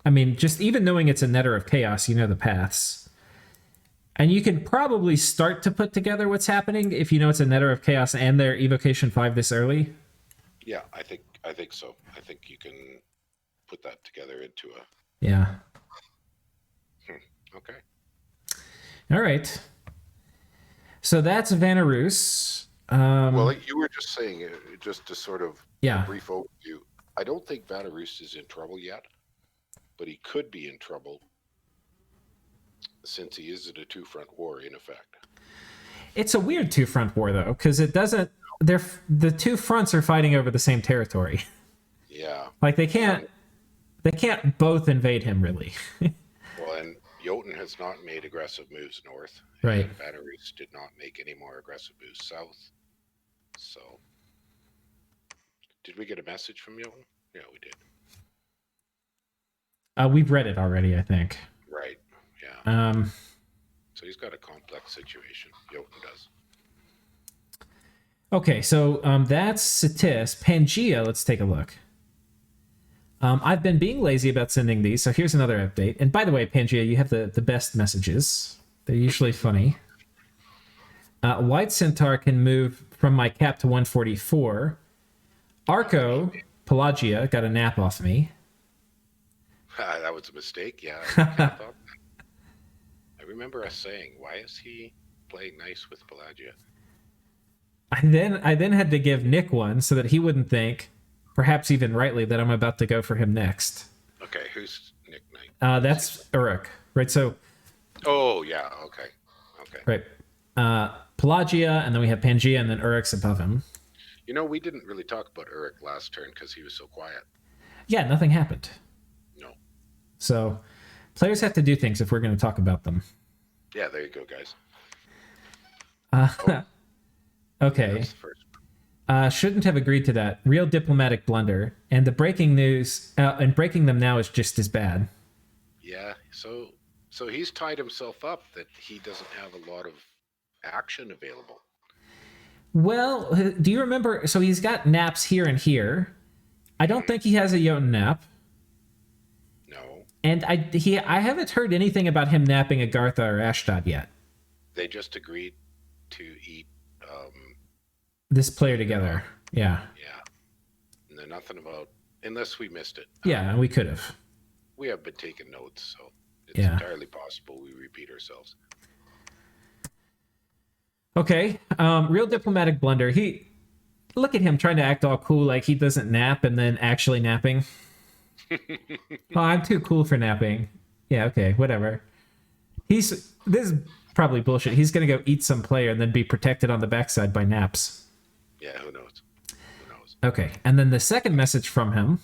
I mean, just even knowing it's a netter of chaos, you know the paths. And you can probably start to put together what's happening if you know it's a netter of chaos and their evocation 5 this early. Yeah, I think so. I think you can put that together into a... Yeah. Okay. All right. So that's Vanarus. Well, you were just saying, just to sort of brief overview, I don't think Vanarus is in trouble yet, but he could be in trouble since he is in a 2-front war, in effect. It's a weird 2-front war, though, because it doesn't... the 2 fronts are fighting over the same territory. Yeah. Like, they can't both invade him, really. Well, and Jotun has not made aggressive moves north. Right. And Vanarus did not make any more aggressive moves south. So, did we get a message from Jotun? Yeah, we did. We've read it already, I think. Right. Yeah. So he's got a complex situation. Jotun does. Okay, so that's Satis. Pangaea, let's take a look. I've been being lazy about sending these, so here's another update. And by the way, Pangaea, you have the best messages. They're usually funny. White Centaur can move from my cap to 144. Arco, Pelagia, got a nap off me. That was a mistake, yeah. I remember us saying, why is he playing nice with Pelagia? I then had to give Nick one so that he wouldn't think, perhaps even rightly, that I'm about to go for him next. Okay, who's Nicknight? That's Uruk, right? So. Oh yeah, okay. Right, Pelagia, and then we have Pangaea, and then Uruk's above him. You know, we didn't really talk about Uruk last turn because he was so quiet. Yeah, nothing happened. No. So, players have to do things if we're going to talk about them. Yeah, there you go, guys. Okay. Shouldn't have agreed to that. Real diplomatic blunder. And the breaking news, and breaking them now is just as bad. Yeah, so he's tied himself up that he doesn't have a lot of action available. Well, do you remember? So he's got naps here and here. I don't think he has a Jotun nap. No. And I haven't heard anything about him napping Agartha or Ashdod yet. They just agreed to eat this player together. Yeah. Yeah. And then nothing about, unless we missed it. Yeah, we could have. We have been taking notes, so it's entirely possible we repeat ourselves. Okay. Real diplomatic blunder. Look at him trying to act all cool like he doesn't nap and then actually napping. Oh, I'm too cool for napping. Yeah, okay, whatever. This is probably bullshit. He's going to go eat some player and then be protected on the backside by naps. Yeah, who knows? Who knows? Okay, and then the second message from him.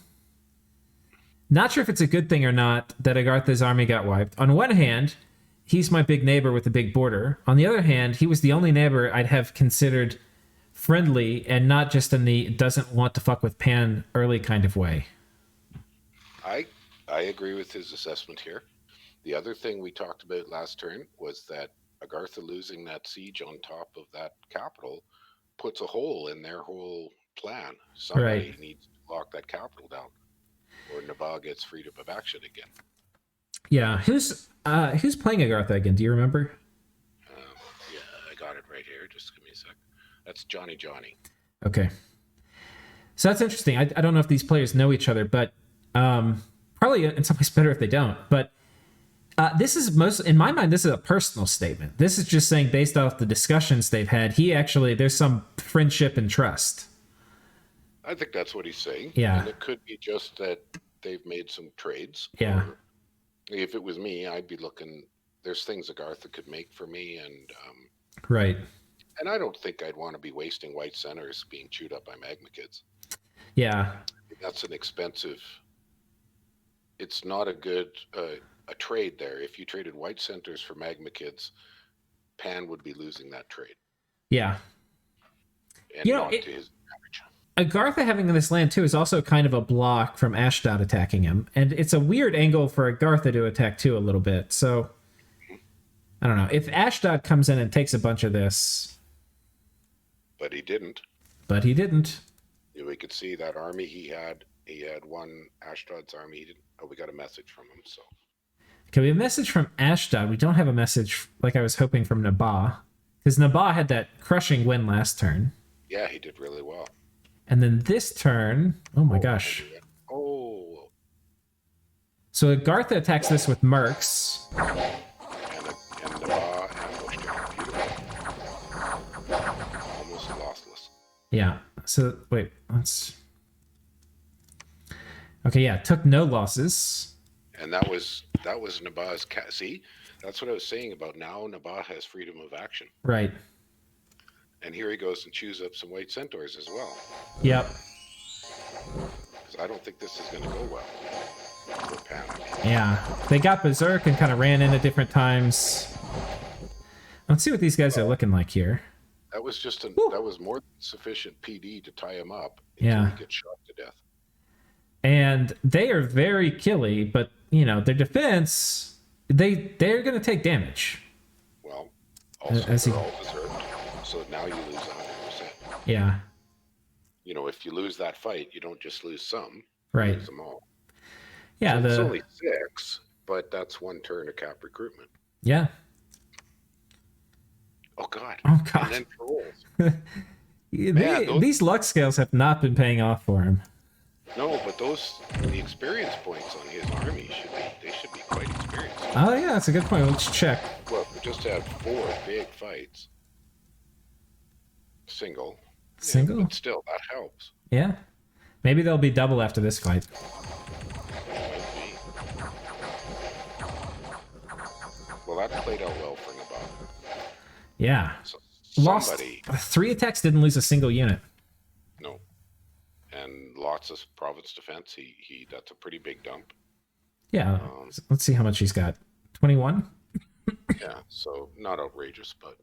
Not sure if it's a good thing or not that Agartha's army got wiped. On one hand, he's my big neighbor with the big border. On the other hand, he was the only neighbor I'd have considered friendly and not just in the doesn't want to fuck with Pan early kind of way. I agree with his assessment here. The other thing we talked about last turn was that Agartha losing that siege on top of that capital puts a hole in their whole plan. Somebody needs to lock that capital down, or Naba gets freedom of action again. Yeah, who's playing Agartha again? Do you remember? Yeah, I got it right here. Just give me a sec. That's JohnnyJohnny. Okay, so that's interesting. I don't know if these players know each other, but probably in some ways better if they don't. But this is in my mind, this is a personal statement. This is just saying based off the discussions they've had, there's some friendship and trust. I think that's what he's saying. Yeah. And it could be just that they've made some trades. Yeah. If it was me, I'd be looking, there's things Agartha could make for me. And right. And I don't think I'd want to be wasting white centers being chewed up by magma kids. Yeah. That's an expensive, it's not a good, a trade there. If you traded white centers for magma kids, Pan would be losing that trade. Yeah. And not to his average. Agartha having this land too is also kind of a block from Ashdod attacking him, and it's a weird angle for Agartha to attack too a little bit. So I don't know if Ashdod comes in and takes a bunch of this, but he didn't. We could see that army he had one Ashdod's army. He didn't. Oh, we got a message from him. So okay, we have a message from Ashdod. We don't have a message like I was hoping from Naba, because Naba had that crushing win last turn. Yeah, he did really well. And then this turn, oh my gosh. Oh. So Agartha attacks this with mercs. And Naba ambushed him. Beautiful. Almost lossless. Yeah. So, wait, let's... Okay, yeah, took no losses. And that was Naba's... See? That's what I was saying about now Naba has freedom of action. Right. And here he goes and chews up some white centaurs as well. Yep. Because I don't think this is going to go well for Pan. Yeah. They got Berserk and kind of ran in at different times. Let's see what these guys are looking like here. That was just that was more than sufficient PD to tie him up until he gets shot to death. And they are very killy, but their defense, they're going to take damage. Well, also they're all deserved. So now you lose 100%. Yeah. If you lose that fight, you don't just lose some. Right. You lose them all. Yeah. So it's only 6, but that's one turn of cap recruitment. Yeah. Oh God. And then trolls. These luck scales have not been paying off for him. No, but the experience points on his army should be quite experienced. Oh yeah, that's a good point. Let's check. Well, we just had 4 big fights. Single, but still that helps. Yeah, maybe they'll be double after this fight. Well, that played out well for Naba. Yeah, so lost 3 attacks, didn't lose a single unit. No, and lots of province defense. He that's a pretty big dump. Yeah, let's see how much he's got. 21. Yeah, so not outrageous, but.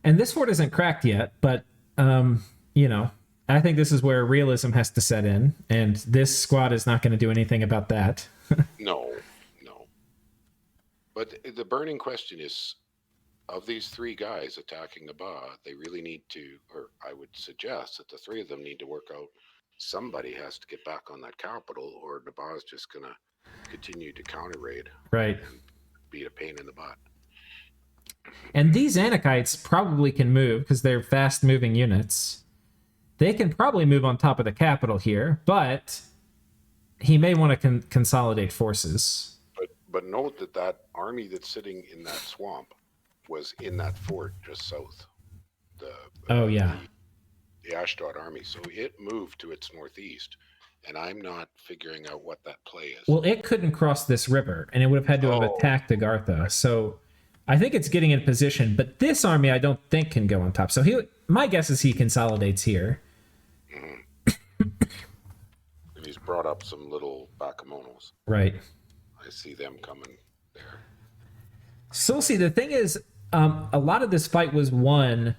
And this fort isn't cracked yet, but, I think this is where realism has to set in, and this squad is not going to do anything about that. No. But the burning question is, of these three guys attacking Naba, they really need to, or I would suggest that the three of them need to work out. Somebody has to get back on that capital, or Naba is just going to continue to counter raid. Right. And be a pain in the butt. And these Anakites probably can move because they're fast-moving units. They can probably move on top of the capital here, but he may want to consolidate forces. But note that that army that's sitting in that swamp was in that fort just south. The Ashdod army. So it moved to its northeast, and I'm not figuring out what that play is. Well, it couldn't cross this river, and it would have had to have attacked Agartha. So I think it's getting in position, but this army I don't think can go on top. So my guess is he consolidates here. Mm-hmm. And he's brought up some little Bakamonos. Right. I see them coming there. So see, the thing is, a lot of this fight was won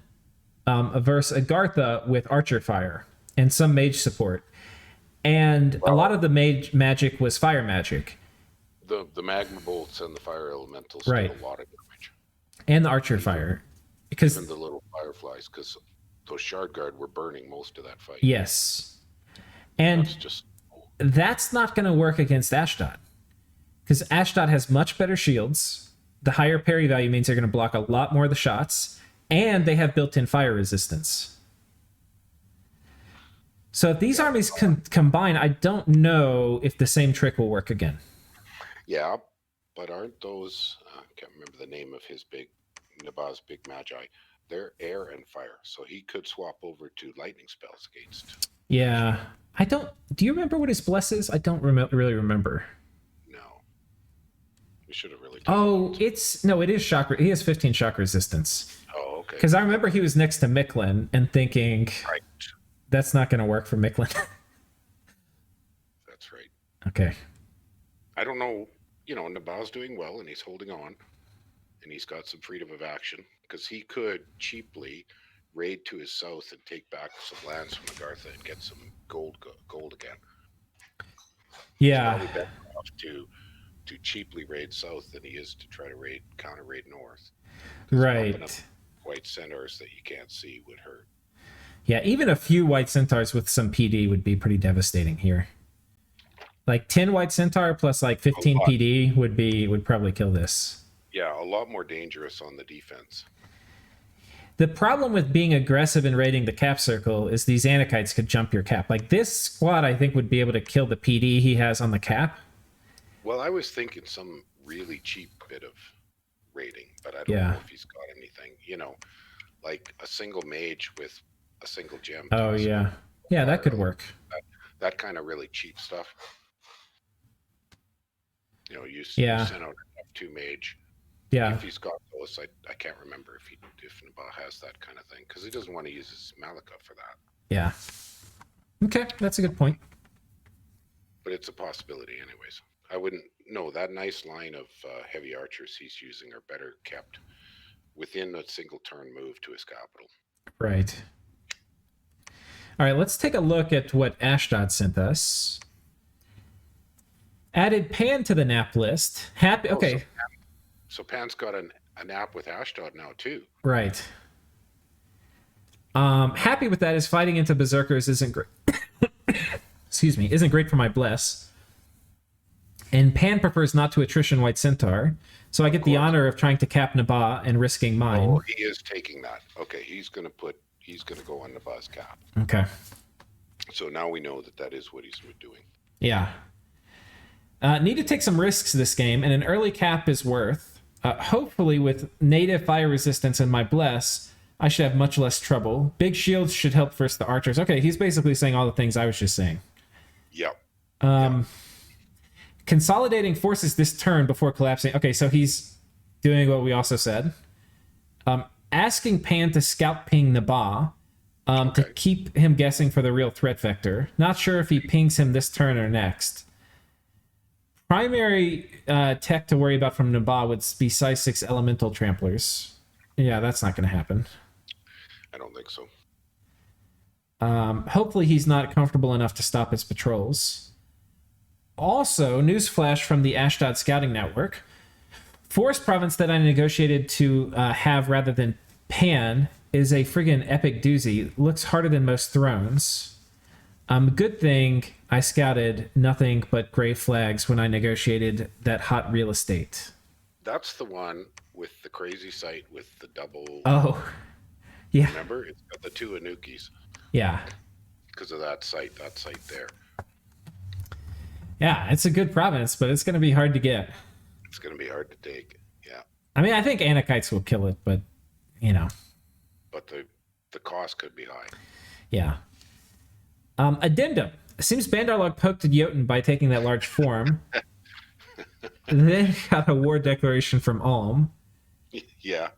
versus Agartha with archer fire and some mage support. And a lot of the mage magic was fire magic. The magma bolts and the fire elementals did a lot of damage. And the archer fire. Because even the little fireflies, because those shard guard were burning most of that fight. Yes. And that's not going to work against Ashdod. Because Ashdod has much better shields. The higher parry value means they're going to block a lot more of the shots. And they have built-in fire resistance. So if these armies combine, I don't know if the same trick will work again. Yeah, but aren't those... I can't remember the name of his Naba's big magi. They're air and fire. So he could swap over to lightning spells against... Yeah. I don't... Do you remember what his bless is? I don't really remember. We should have really... it is shock... He has 15 shock resistance. Oh, okay. Because I remember he was next to Micklin and thinking... Right. That's not going to work for Micklin. That's right. Okay. I don't know. Naba's doing well, and he's holding on. And he's got some freedom of action. Because he could cheaply raid to his south and take back some lands from Agartha and get some gold again. Yeah. He's probably better off to cheaply raid south than he is to try to counter raid north. Right. White centaurs that you can't see would hurt. Yeah, even a few white centaurs with some PD would be pretty devastating here. Like 10 white centaur plus like 15 PD would probably kill this. Yeah, a lot more dangerous on the defense. The problem with being aggressive and raiding the cap circle is these Anakites could jump your cap. Like this squad, I think, would be able to kill the PD he has on the cap. Well, I was thinking some really cheap bit of raiding, but I don't know if he's got anything. Like a single mage with a single gem. Oh, yeah. Yeah, that could work. That kind of really cheap stuff. You send out two mage. Yeah. If he's got those, I can't remember if Naba has that kind of thing, because he doesn't want to use his Malika for that. Yeah. Okay, that's a good point. But it's a possibility anyways. I wouldn't know. That nice line of heavy archers he's using are better kept within a single turn move to his capital. Right. All right, let's take a look at what Ashdod sent us. Added Pan to the nap list. Happy. Okay. So Pan's got a nap with Ashdod now too. Right. Happy with that. Is fighting into berserkers isn't great. Excuse me, isn't great for my bless. And Pan prefers not to attrition white centaur, so I get the honor of trying to cap Naba and risking mine. Oh, he is taking that. Okay, he's gonna go on Naba's cap. Okay. So now we know that is what he's doing. Yeah. Need to take some risks this game, and an early cap is worth. Hopefully, with native fire resistance and my bless, I should have much less trouble. Big shields should help versus the archers. Okay, he's basically saying all the things I was just saying. Yep. Consolidating forces this turn before collapsing. Okay, so he's doing what we also said. Asking Pan to scout ping Naba to keep him guessing for the real threat vector. Not sure if he pings him this turn or next. Primary tech to worry about from Naba would be size 6 elemental tramplers. Yeah, that's not going to happen. I don't think so. Hopefully he's not comfortable enough to stop his patrols. Also, newsflash from the Ashdod Scouting Network. Forest Province that I negotiated to have rather than Pan is a friggin' epic doozy. Looks harder than most thrones. Good thing I scouted nothing but gray flags when I negotiated that hot real estate. That's the one with the crazy site with the double. Oh, yeah. Remember, it's got the 2 Anukis. Yeah. Because of that site there. Yeah, it's a good province, but it's going to be hard to get. It's going to be hard to take. Yeah. I mean, I think Anakites will kill it, but you know. But the cost could be high. Yeah. Addendum. Seems Bandar Log poked at Jotun by taking that large form. Then got a war declaration from Ulm. Yeah.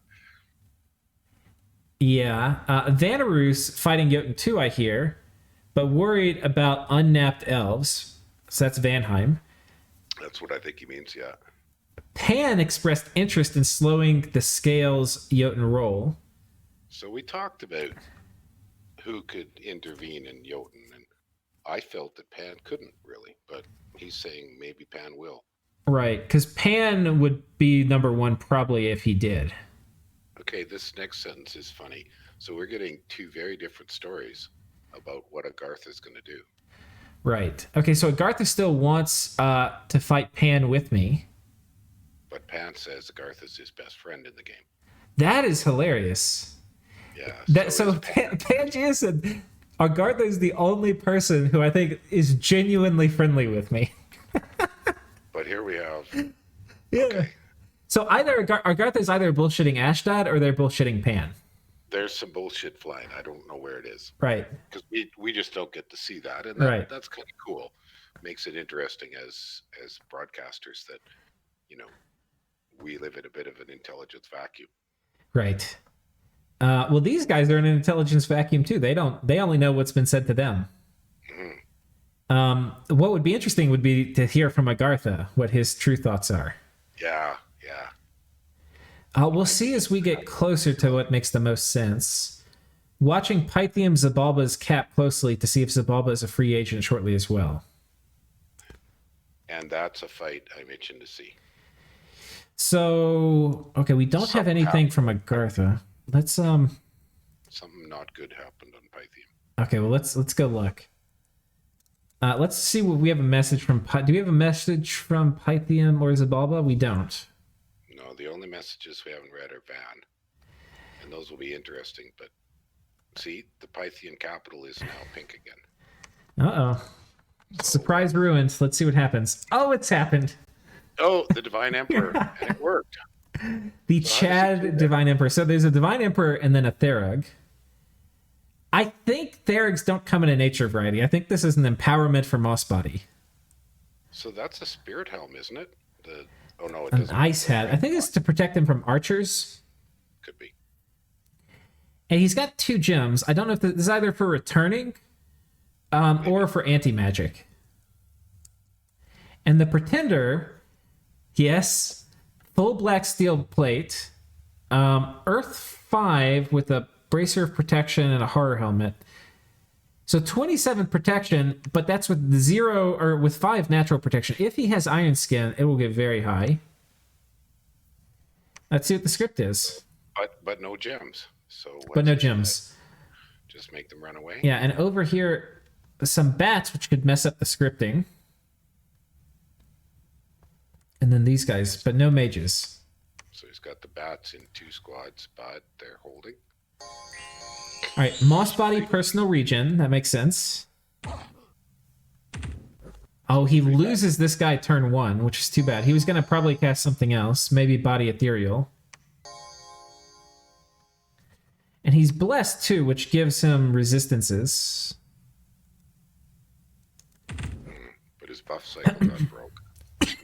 Yeah. Vanarus fighting Jotun too, I hear, but worried about unnapped elves. So that's Vanheim. That's what I think he means, yeah. Pan expressed interest in slowing the Scales Jotun roll. So we talked about who could intervene in Jotun, and I felt that Pan couldn't really, but he's saying maybe Pan will. Right, because Pan would be number 1 probably if he did. Okay, this next sentence is funny. So we're getting 2 very different stories about what Agartha is going to do. Right. Okay, so Agartha still wants to fight Pan with me. But Pan says Agartha is his best friend in the game. That is hilarious. Yeah. So Pangea said Agartha is the only person who I think is genuinely friendly with me. But here we have. Yeah. Okay. So either Agartha is either bullshitting Ashdod or they're bullshitting Pan. There's some bullshit flying. I don't know where it is. Right. Because we just don't get to see that, and that's kind of cool. Makes it interesting as broadcasters that, you know, we live in a bit of an intelligence vacuum. Right. Well, these guys are in an intelligence vacuum too. They only know what's been said to them. Mm-hmm. What would be interesting would be to hear from Agartha what his true thoughts are. Yeah. We'll see as we get closer to what makes the most sense. Watching Pythium Xibalba's cap closely to see if Xibalba is a free agent shortly as well. And that's a fight I'm itching to see. So, okay, we don't have anything from Agartha. Let's something not good happened on Pythium. Okay, well let's go look. Let's see what we have a message from. Do we have a message from Pythium or Xibalba? We don't. No, the only messages we haven't read are Van, and those will be interesting. But see, the Pythian capital is now pink again. Uh-oh. Surprise ruins. Let's see what happens. Oh, it's happened. Oh, the Divine Emperor, and it worked. The Chad Divine Emperor. So there's a Divine Emperor and then a Therug. I think Therugs don't come in a nature variety. I think this is an empowerment for Mossbody. So that's a Spirit Helm, isn't it? Oh no, it an doesn't. Ice Hat. I think it's to protect him from archers. Could be. And he's got 2 gems. I don't know if this is either for returning or for anti-magic. And the Pretender, yes, full black steel plate, Earth 5 with a bracer of protection and a horror helmet. So 27 protection, but that's with 0 or with 5 natural protection. If he has Iron Skin, it will get very high. Let's see what the script is. But no gems. But no gems. Just make them run away. Yeah, and over here, some bats, which could mess up the scripting. And then these guys, but no mages. So he's got the bats in 2 squads, but they're holding. All right, Mossbody personal regen. That makes sense. Oh, he loses this guy turn 1, which is too bad. He was going to probably cast something else, maybe Body Ethereal. And he's blessed too, which gives him resistances. But his buff cycle got broke.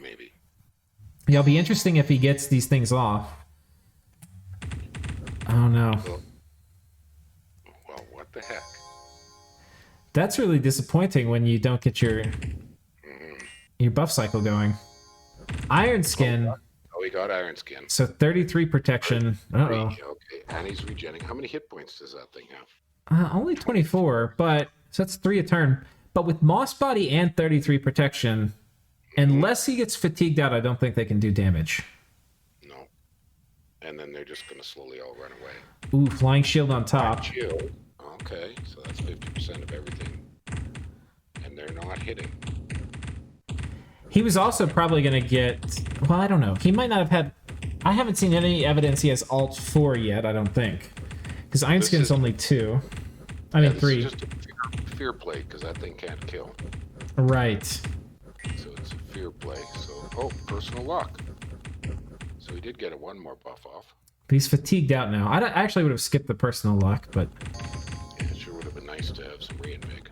Maybe. Yeah, it'll be interesting if he gets these things off. Oh no. Well, what the heck? That's really disappointing when you don't get your buff cycle going. Iron Skin. Oh, he got Iron Skin. So 33 protection. Uh-oh. Okay, and he's regenning. How many hit points does that thing have? Only 24, but so that's 3 a turn. But with Mossbody and 33 protection, unless he gets fatigued out, I don't think they can do damage. and then they're just going to slowly all run away. Ooh, flying shield on top. Shield. Okay, so that's 50% of everything. And they're not hitting. He was also probably going to get... Well, I don't know. He might not have had... I haven't seen any evidence he has Alt 4 yet, I don't think. Because Einskin's only 2. I mean, 3. It's just a fear play, because that thing can't kill. Right. So it's a fear play. So, oh, personal lock. So he did get one more buff off. But he's fatigued out now. I actually would have skipped the personal luck, but... Yeah, it sure would have been nice to have some reinvig.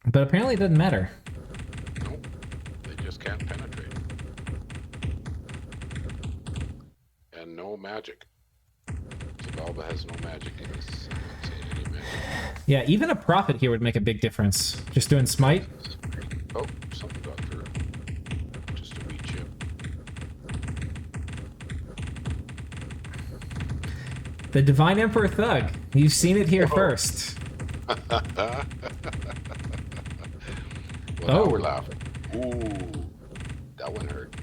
But apparently it doesn't matter. Nope. They just can't penetrate. And no magic. Xibalba has no magic in this. I'm not seeing any magic. Yeah, even a prophet here would make a big difference. Just doing smite. Oh, something got through. Just a wee chip. The Divine Emperor Thug. You've seen it here first. Well, now we're laughing. Ooh, that one hurt.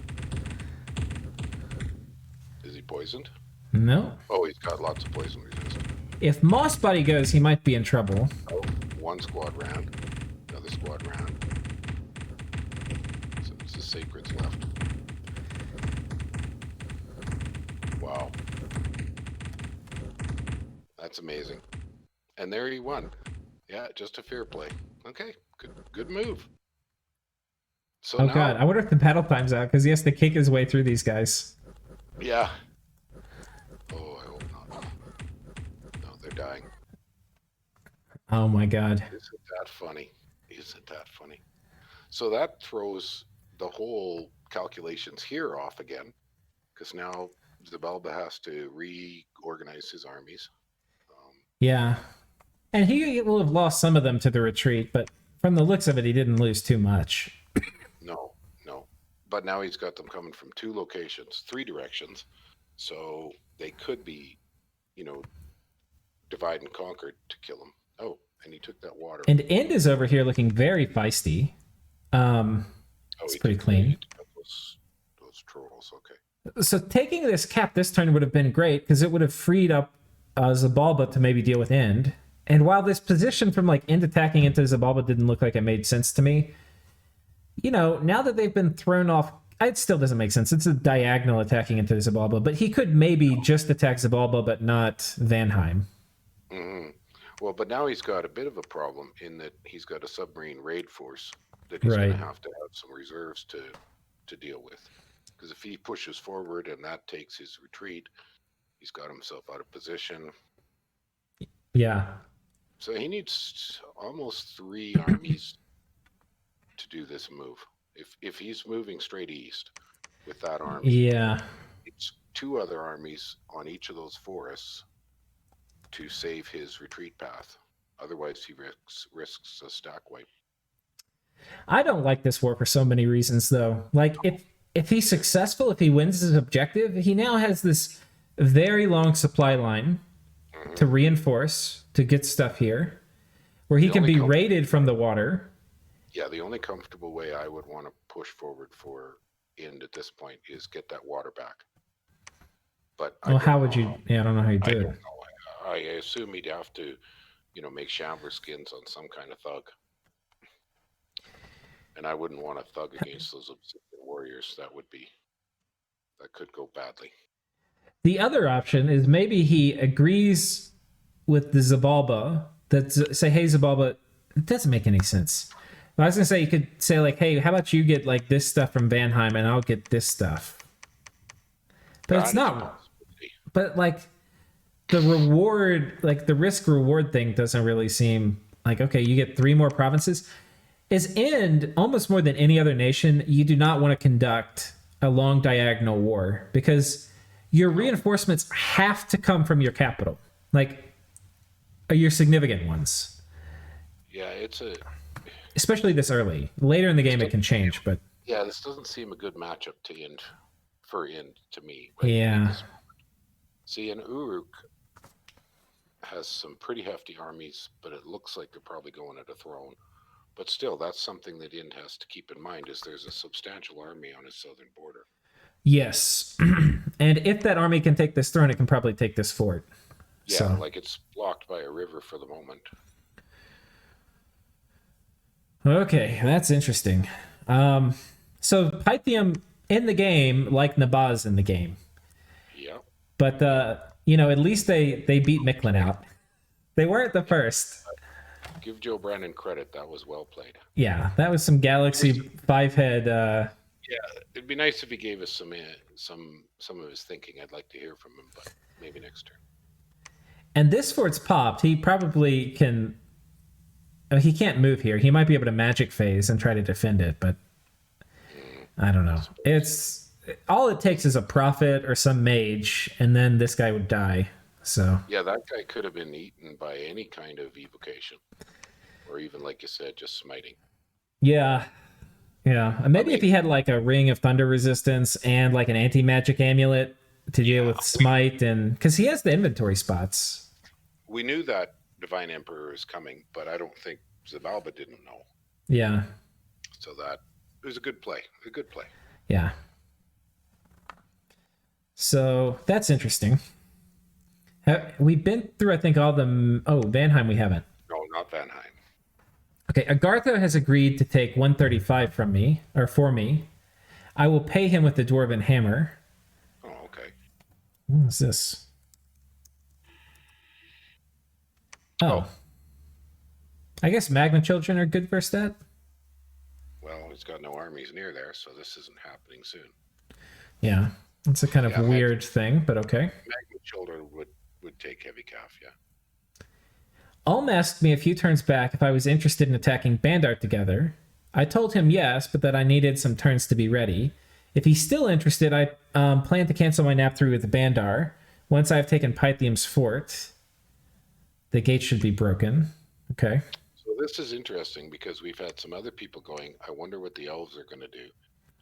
Is he poisoned? No. Oh, he's got lots of poison resistance. If Moss Body goes, he might be in trouble. Oh, one squad round. Another squad round. So it's the Sacreds left. Wow. That's amazing. And there he won. Yeah, just a fair play. Okay, good move. So oh now, god, I wonder if the battle time's out, because he has to kick his way through these guys. Yeah. Oh, I hope not. No, they're dying. Oh my god. Isn't that funny? Isn't that funny? So that throws the whole calculations here off again, because now Xibalba has to reorganize his armies. Yeah. And he will have lost some of them to the retreat, but from the looks of it, he didn't lose too much. No. But now he's got them coming from 2 locations, 3 directions. So they could be, divide and conquered to kill him. Oh, and he took that water. And End is over here looking very feisty. It's pretty clean. Those trolls, okay. So taking this cap this turn would have been great, because it would have freed up Xibalba to maybe deal with End. And while this position from End attacking into Xibalba didn't look like it made sense to me, now that they've been thrown off, it still doesn't make sense. It's a diagonal attacking into Xibalba, but he could maybe just attack Xibalba, but not Vanheim. Mm-hmm. Well, but now he's got a bit of a problem in that he's got a submarine raid force that he's going to have some reserves to deal with. Because if he pushes forward and that takes his retreat, he's got himself out of position. Yeah. So he needs almost 3 armies to do this move. If he's moving straight east with that army, yeah, it's 2 other armies on each of those forests to save his retreat path. Otherwise, he risks a stack wipe. I don't like this war for so many reasons, though. If he's successful, if he wins his objective, he now has this very long supply line to reinforce, to get stuff here, where he can be raided from the water. Yeah, the only comfortable way I would want to push forward for End at this point is get that water back. But how would you? Yeah, I don't know how you do it. I assume he'd have to, make shambler skins on some kind of thug. And I wouldn't want a thug against those obsidian warriors. That could go badly. The other option is maybe he agrees with the Xibalba say, hey, Xibalba, it doesn't make any sense. I was going to say, you could say, hey, how about you get, this stuff from Vanheim and I'll get this stuff. But it's not. But, the reward, the risk-reward thing doesn't really seem okay, you get 3 more provinces. As End, almost more than any other nation, you do not want to conduct a long diagonal war, because your reinforcements have to come from your capital. Your significant ones. Yeah, especially this early. Later in the game, it can change, but yeah, this doesn't seem a good matchup for End to me. Yeah. See, and Uruk has some pretty hefty armies, but it looks like they're probably going at a throne. But still, that's something that End has to keep in mind, is there's a substantial army on his southern border. Yes. And if that army can take this throne, it can probably take this fort. Yeah, so. Like it's blocked by a river for the moment. Okay, that's interesting. So Pythium in the game, like Naba's in the game. Yeah. But at least they beat Micklin out. They weren't the first. Give Joe Brandon credit. That was well played. Yeah, that was some Galaxy 5-head. Yeah, it'd be nice if he gave us some of his thinking. I'd like to hear from him, but maybe next turn. And this fort's popped. He probably can. He can't move here. He might be able to magic phase and try to defend it, but I don't know. It's all it takes is a prophet or some mage, and then this guy would die. So yeah, that guy could have been eaten by any kind of evocation, or even like you said, just smiting. Yeah. Maybe if he had like a ring of thunder resistance and like an anti-magic amulet to deal with smite, and because he has the inventory spots. We knew that Divine Emperor is coming, but I don't think Xibalba didn't know. Yeah. So that it was a good play. Yeah. So that's interesting. We've been through, I think, all the... Oh, Vanheim we haven't. No, not Vanheim. Okay, Agartha has agreed to take 135 from me, or for me. I will pay him with the Dwarven Hammer. Oh, okay. What is this? Oh. I guess Magma Children are good for stat? Well, he's got no armies near there, so this isn't happening soon. Yeah, it's a kind of weird thing, but okay. Magma Children would take heavy calf, yeah. Ulm asked me a few turns back if I was interested in attacking Bandar together. I told him yes, but that I needed some turns to be ready. If he's still interested, I plan to cancel my nap through with the Bandar. Once I've taken Pythium's fort, the gate should be broken. Okay. So this is interesting because we've had some other people going, I wonder what the elves are going to do.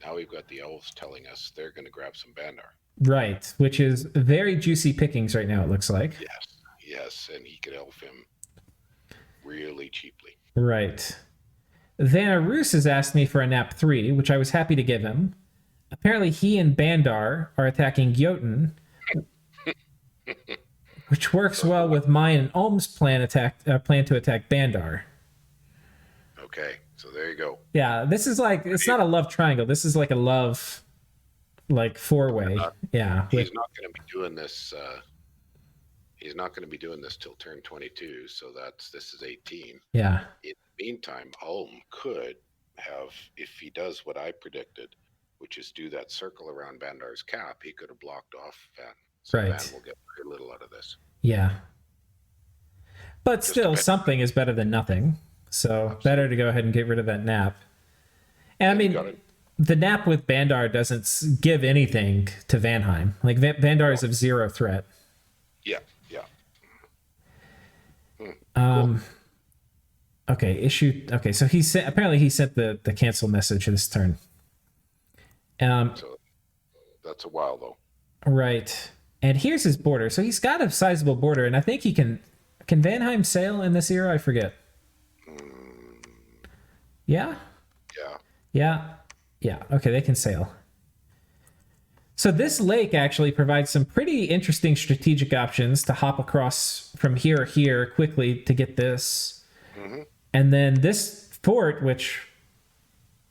Now we've got the elves telling us they're going to grab some Bandar. Right, which is very juicy pickings right now, it looks like. Yes, and he could elf him really cheaply. Right. Vanarus has asked me for a nap 3, which I was happy to give him. Apparently he and Bandar are attacking Jotun, which works well with mine and Ulm's plan to attack Bandar. Okay, so there you go. Yeah, this is like, it's not a love triangle. This is like a love, like 4-way. Yeah. He's not going to be doing this. He's not going to be doing this till turn 22. So this is 18. Yeah. In the meantime, Ulm could have, if he does what I predicted, which is do that circle around Bandar's cap, he could have blocked off Van. So right. Van will get very little out of this. Yeah. But still, something is better than nothing. So absolutely. Better to go ahead and get rid of that nap. And I mean, the nap with Bandar doesn't give anything to Vanheim. Like Bandar is of 0 threat. Yeah. Cool. Okay, okay, so apparently he sent the cancel message this turn. So that's a while though. Right. And here's his border. So he's got a sizable border, and I think he can Vanheim sail in this era? I forget. Yeah? Yeah. Okay, they can sail. So this lake actually provides some pretty interesting strategic options to hop across from here to here quickly to get this. Mm-hmm. And then this fort, which,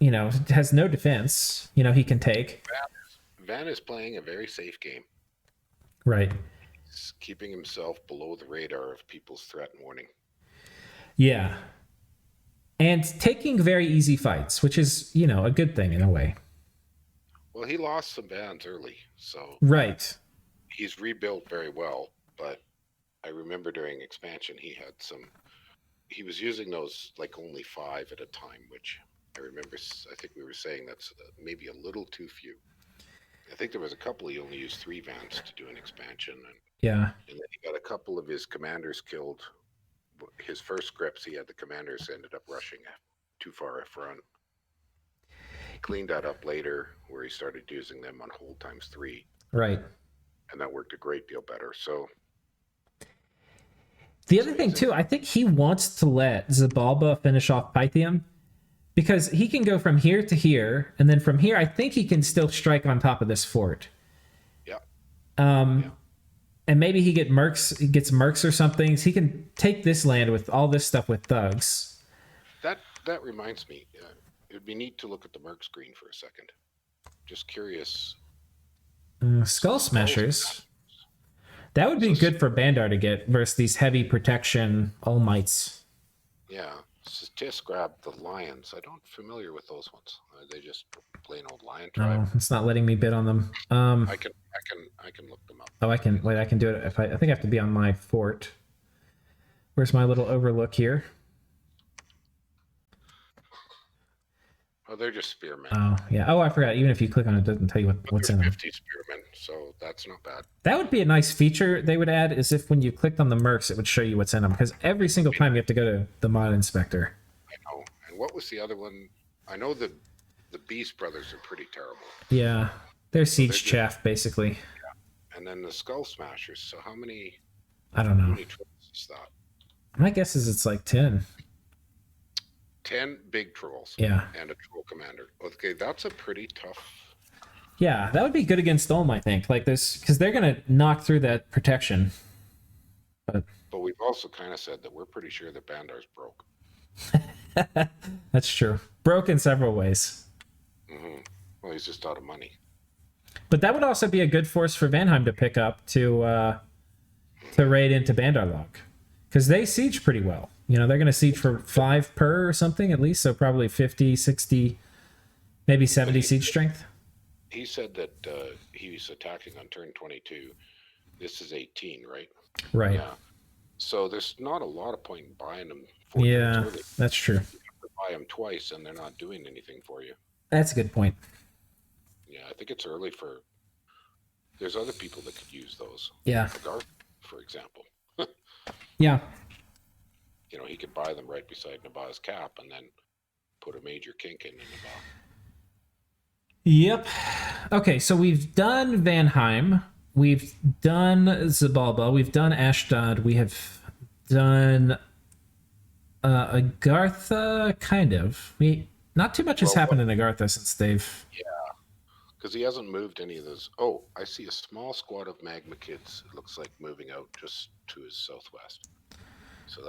has no defense, he can take. Van is playing a very safe game. Right. He's keeping himself below the radar of people's threat and warning. Yeah. And taking very easy fights, which is, a good thing in a way. Well, he lost some bands early, so... Right. He's rebuilt very well, but I remember during expansion he was using those like only 5 at a time, which I think we were saying that's maybe a little too few. I think there was a couple he only used 3 vans to do an expansion. And then he got a couple of his commanders killed. His first scripts, he had the commanders ended up rushing too far front. He cleaned that up later where he started using them on hold ×3. Right. And that worked a great deal better. So the other thing too, I think he wants to let Xibalba finish off Pythium Because he can go from here to here, and then from here, I think he can still strike on top of this fort. Yeah. And maybe he gets mercs or something. So he can take this land with all this stuff with thugs. That reminds me. It'd be neat to look at the merc screen for a second. Just curious. Skull Smashers. That would be good for Bandar to get versus these heavy protection All Mights. Yeah. Satis grabbed the lions. I don't familiar with those ones. Are they just plain old lion tribe? No, it's not letting me bid on them. I can look them up. Oh, I can wait. I can do it. If I think I have to be on my fort. Where's my little overlook here? Oh, they're just spearmen. Oh, yeah. Oh, I forgot. Even if you click on it, it doesn't tell you what's in them. 50 spearmen, so that's not bad. That would be a nice feature they would add, is if when you clicked on the mercs, it would show you what's in them. Because every single time you have to go to the mod inspector. I know. And what was the other one? I know the Beast Brothers are pretty terrible. Yeah. They're siege chaff, basically. Yeah. And then the Skull Smashers. So how many... I don't know. How many trolls is that? My guess is it's like 10. 10 big trolls. Yeah. And a troll commander. Okay, that's a pretty tough... Yeah, that would be good against Ulm, I think. Like this, because they're going to knock through that protection. But we've also kind of said that we're pretty sure that Bandar's broke. That's true. Broke in several ways. Mm-hmm. Well, he's just out of money. But that would also be a good force for Vanheim to pick up to raid into Bandar Log. Because they siege pretty well. You know, they're going to siege for 5 per or something at least. So probably 50, 60, maybe 70 siege strength. He said that he's attacking on turn 22. This is 18, right? Right. Yeah. So there's not a lot of point in buying them. Yeah, that's true. You have to buy them twice and they're not doing anything for you. That's a good point. Yeah, I think it's early for... There's other people that could use those. Yeah. Agartha, for example. Yeah. You know, he could buy them right beside Naba's cap and then put a major kink in Naba. Yep. Okay, so we've done Vanheim. We've done Xibalba. We've done Ashdod. We have done Agartha, kind of. Not too much has happened in Agartha since they've... Yeah, because he hasn't moved any of those. Oh, I see a small squad of magma kids. It looks like moving out just to his southwest. So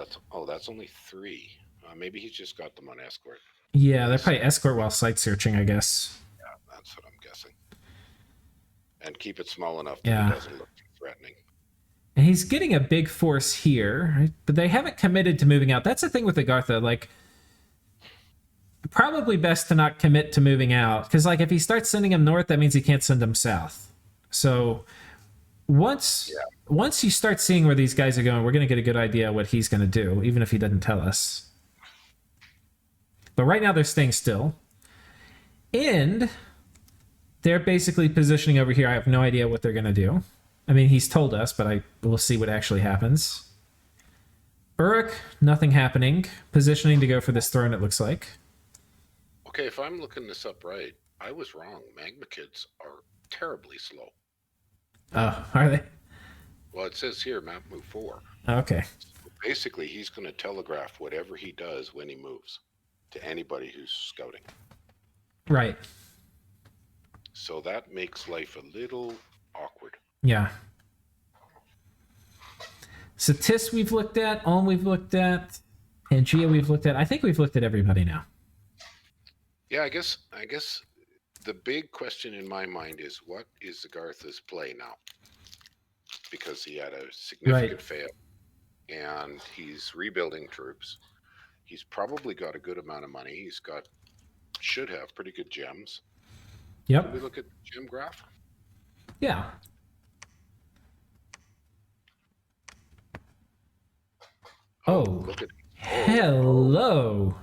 that's only 3. Maybe he's just got them on escort. Yeah, they're probably escort while site searching, I guess. Yeah, that's what I'm guessing. And keep it small enough that it doesn't look too threatening. And he's getting a big force here, right? But they haven't committed to moving out. That's the thing with Agartha. Like, probably best to not commit to moving out. Because, like, if he starts sending them north, that means he can't send them south. So once you start seeing where these guys are going, we're going to get a good idea what he's going to do, even if he doesn't tell us. But right now they're staying still. And they're basically positioning over here. I have no idea what they're going to do. I mean, he's told us, but we'll see what actually happens. Uruk, nothing happening. Positioning to go for this throne, it looks like. Okay, if I'm looking this up right, I was wrong. Magma kids are terribly slow. Oh, are they? Well, it says here, map move 4. Okay. So basically, he's going to telegraph whatever he does when he moves to anybody who's scouting. Right. So that makes life a little awkward. Yeah. Satis we've looked at, Ulm we've looked at, Pangaea we've looked at. I think we've looked at everybody now. Yeah, I guess the big question in my mind is, what is Agartha's play now? Because he had a significant fail, and he's rebuilding troops. He's probably got a good amount of money. Should have pretty good gems. Yep. Can we look at the gem graph? Yeah. Oh. Look at hello.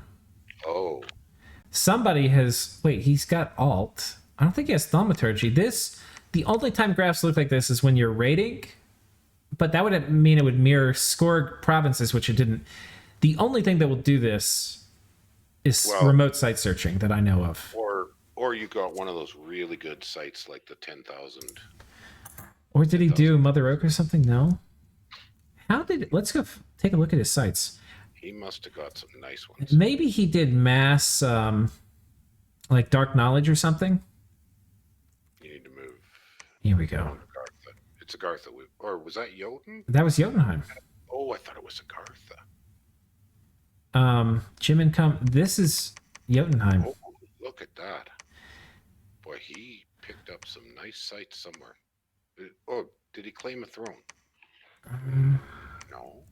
Oh. Somebody has... Wait, he's got alt. I don't think he has thaumaturgy. The only time graphs look like this is when you're raiding, but that would mean it would mirror score provinces, which it didn't. The only thing that will do this is remote site searching that I know of. Or you got one of those really good sites like the 10,000. Or did he do Mother Oak or something? No. Let's go take a look at his sites. He must have got some nice ones. Maybe he did mass, like Dark Knowledge or something. You need to move. Here we go. Agartha. It's Agartha. Or was that Jotun? That was Jotunheim. Oh, I thought it was Agartha. Jim and Come. This is Jotunheim. Oh, look at that. Boy, he picked up some nice sites somewhere. Did he claim a throne? No.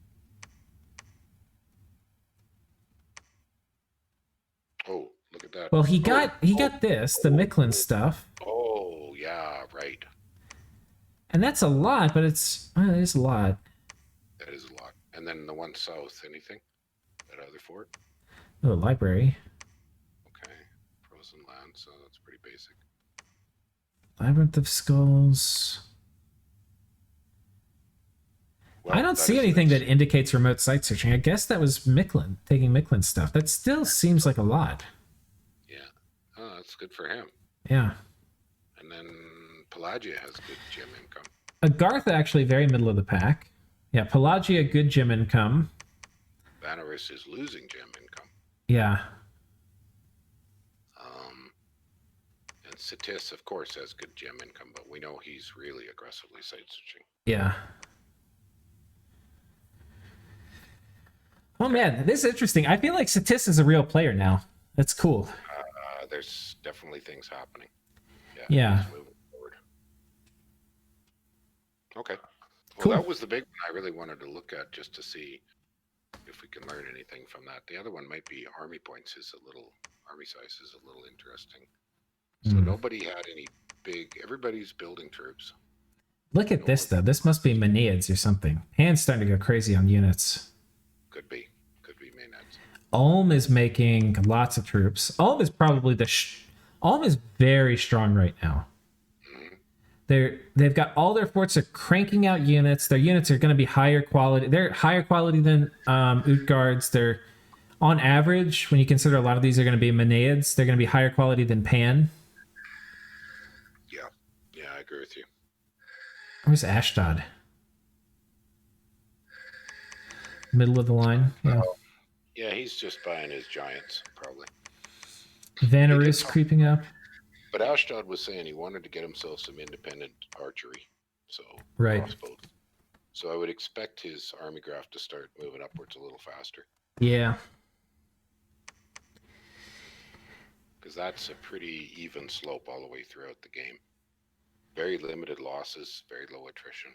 Oh, look at that. Well, he got this, the Micklin stuff. Oh, yeah, right. And that's a lot, but it's a lot. That is a lot. And then the one south, anything? That other fort? Oh, library. Okay. Frozen land, so that's pretty basic. Labyrinth of Skulls. Well, I don't see anything that indicates remote site searching. I guess that was Micklin, taking Micklin stuff. That still seems like a lot. Yeah. Oh, that's good for him. Yeah. And then Pelagia has good gem income. Agartha actually very middle of the pack. Yeah, Pelagia, good gem income. Vanarus is losing gem income. Yeah. And Satis, of course, has good gem income, but we know he's really aggressively site searching. Yeah. Oh man, this is interesting. I feel like Satis is a real player now. That's cool. There's definitely things happening. Yeah. Moving forward. Okay. Well, cool. That was the big one I really wanted to look at just to see if we can learn anything from that. The other one might be army points army size is a little interesting. So nobody had any everybody's building troops. Look at this though. This must be Maenads or something. Hand's starting to go crazy on units. Could be Maenads. Ulm is making lots of troops. Ulm is probably Ulm is very strong right now. They've got all their forts are cranking out units. Their units are going to be higher quality. They're higher quality than Utgards. They're on average, when you consider a lot of these are going to be Maenads, they're going to be higher quality than Pan. Yeah, I agree with you. Where's Ashdod? Middle of the line. Yeah. Yeah, he's just buying his giants, probably. Vanarus creeping up. But Ashdod was saying he wanted to get himself some independent archery, so right. Crossbows. So I would expect his army graph to start moving upwards a little faster. Yeah. Because that's a pretty even slope all the way throughout the game. Very limited losses, very low attrition.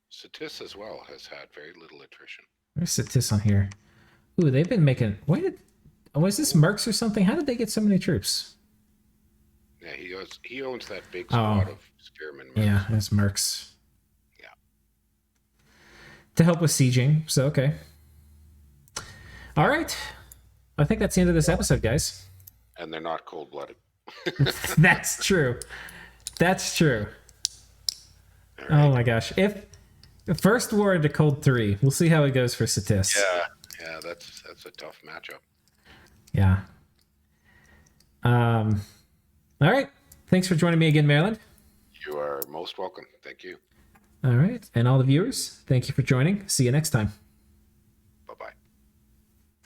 Satis as well has had very little attrition. Where's Satis on here? Ooh, they've been making... Was this Mercs or something? How did they get so many troops? Yeah, he owns that big squad of spearmen. Yeah, it's Mercs. Yeah. To help with sieging, so okay. All right. I think that's the end of this episode, guys. And they're not cold-blooded. That's true. That's true. Right. Oh my gosh. If first war into Cold 3, we'll see how it goes for Satis. Yeah, that's a tough matchup. Yeah. All right. Thanks for joining me again, Maryland. You are most welcome. Thank you. All right. And all the viewers, thank you for joining. See you next time.